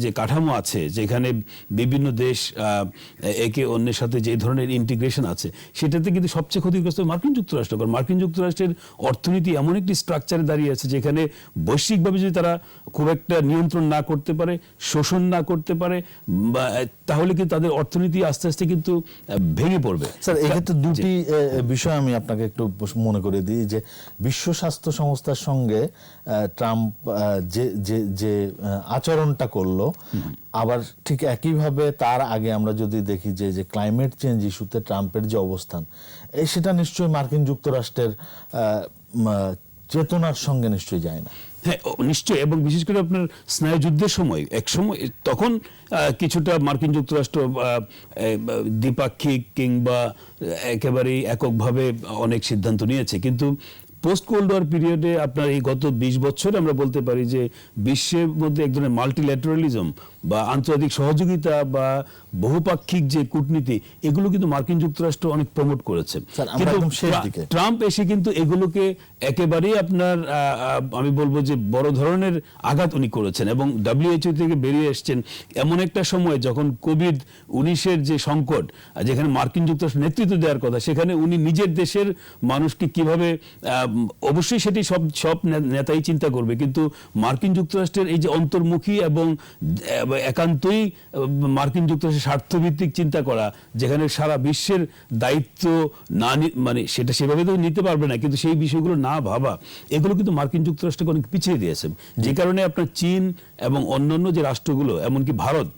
যে কাঠামো আছে, যেখানে বিভিন্ন দেশ একে অন্যের সাথে যে ধরনের ইন্টিগ্রেশন আছে, সেটাতে কিন্তু সবচেয়ে ক্ষতিগ্রস্ত মার্কিন যুক্তরাষ্ট্র। কারণ মার্কিন যুক্তরাষ্ট্রের অর্থনীতি এমন একটি স্ট্রাকচারে দাঁড়িয়ে আছে, যেখানে বৈশ্বিকভাবে যদি তারা খুব একটা নিয়ন্ত্রণ না করতে পারে, শোষণ না করতে পারে, তাহলে কিন্তু তাদের অর্থনীতি আস্তে আস্তে কিন্তু ভেঙে পড়বে। স্যার, এক্ষেত্রে দুটি বিষয় আমি আপনাকে একটু মনে করে দিই, যে বিশ্ব স্বাস্থ্য সংস্থার সঙ্গে ট্রাম্প যে আচরণটা করলো, আবার ঠিক একইভাবে তার আগে আমরা যদি দেখি যে ক্লাইমেট চেঞ্জ ইস্যুতে ট্রাম্পের যে অবস্থান, সেটা নিশ্চয়ই মার্কিন যুক্তরাষ্ট্রের চেতনার সঙ্গে নিশ্চয়ই যায় না। হ্যাঁ, নিশ্চয়ই। এবং বিশেষ করে আপনার স্নায়ুযুদ্ধের সময় একসময় তখন কিছুটা মার্কিন যুক্তরাষ্ট্র দ্বিপাক্ষিক কিংবা একেবারেই এককভাবে অনেক সিদ্ধান্ত নিয়েছে। কিন্তু পোস্ট কোল্ড ওয়ার পিরিয়ডে আপনার এই গত 20 বছর আমরা বলতে পারি যে বিশ্বের মধ্যে এক ধরনের মাল্টিল্যাটারালিজম বা আন্তর্জাতিক সহযোগিতা বা বহুপাক্ষিক যে কূটনীতি, এগুলো কিন্তু মার্কিন যুক্তরাষ্ট্র অনেক প্রমোট করেছে। কিন্তু ট্রাম্প এসে কিন্তু এগুলোকে একেবারেই আপনার আমি বলবো যে বড় ধরনের আঘাত উনি করেছেন, এবং WHO থেকে বেরিয়ে এসছেন এমন একটা সময় যখন কোভিড-19 যে সংকট, যেখানে মার্কিন যুক্তরাষ্ট্র নেতৃত্ব দেওয়ার কথা, সেখানে উনি নিজের দেশের মানুষকে কিভাবে, অবশ্যই সেটি সব নেতাই চিন্তা করবে, কিন্তু মার্কিন যুক্তরাষ্ট্রের এই যে অন্তর্মুখী এবং একান্তই মার্কিন যুক্তরাষ্ট্রের স্বার্থভিত্তিক চিন্তা করা, যেখানে সারা বিশ্বের দায়িত্ব না মানে সেটা সেভাবে তো নিতে পারবে না, কিন্তু সেই বিষয়গুলো না ভাবা, এগুলো কিন্তু মার্কিন যুক্তরাষ্ট্রকে অনেক পিছিয়ে দিয়েছে। যে কারণে আপনার চীন এবং অন্যান্য যে রাষ্ট্রগুলো, এমনকি ভারত,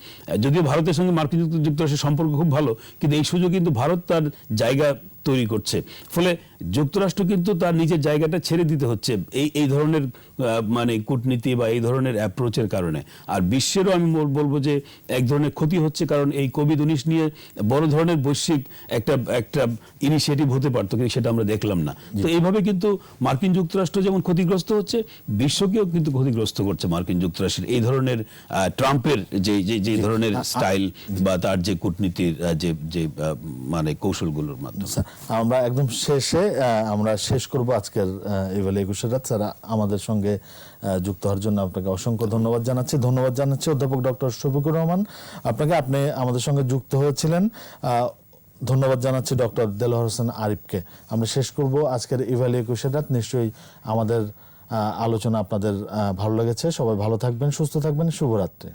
যদিও ভারতের সঙ্গে মার্কিন যুক্তরাষ্ট্রের সম্পর্ক খুব ভালো, কিন্তু এই সুযোগ কিন্তু ভারত তার জায়গা তৈরি করছে। ফলে যুক্তরাষ্ট্র কিন্তু তার নিজের জায়গাটা ছেড়ে দিতে হচ্ছে এই ধরনের মানে কূটনীতি বা এই ধরনের অ্যাপ্রোচের কারণে। আর বিশ্বেরও আমি বলবো যে এক ধরনের ক্ষতি হচ্ছে, কারণ এই কোভিড-19 নিয়ে বড় ধরনের বৈশ্বিক একটা ইনিশিয়েটিভ হতে পারতো, কিন্তু সেটা আমরা দেখলাম না। তো এইভাবে কিন্তু মার্কিন যুক্তরাষ্ট্র যেমন ক্ষতিগ্রস্ত হচ্ছে, বিশ্বকেও কিন্তু ক্ষতিগ্রস্ত করছে মার্কিন যুক্তরাষ্ট্রের এই ধরনের ট্রাম্পের যে ধরনের স্টাইল বা তার যে কূটনীতির যে মানে কৌশলগুলোর মাধ্যমে। আমরা একদম শেষে আমরা শেষ করব আজকের ইভ্যালি 21 রাত। স্যার, আমাদের সঙ্গে যুক্ত হওয়ার জন্য আপনাকে অসংখ্য ধন্যবাদ জানাচ্ছি অধ্যাপক ডক্টর শফিকুর রহমান আপনাকে, আপনি আমাদের সঙ্গে যুক্ত হয়েছিলেন। ধন্যবাদ জানাচ্ছি ডক্টর দেলোয়ার হোসেন আরিফকে। আমরা শেষ করব আজকের ইভ্যালি 21 রাত। নিশ্চয়ই আমাদের আলোচনা আপনাদের ভালো লেগেছে। সবাই ভালো থাকবেন, সুস্থ থাকবেন। শুভরাত্রি।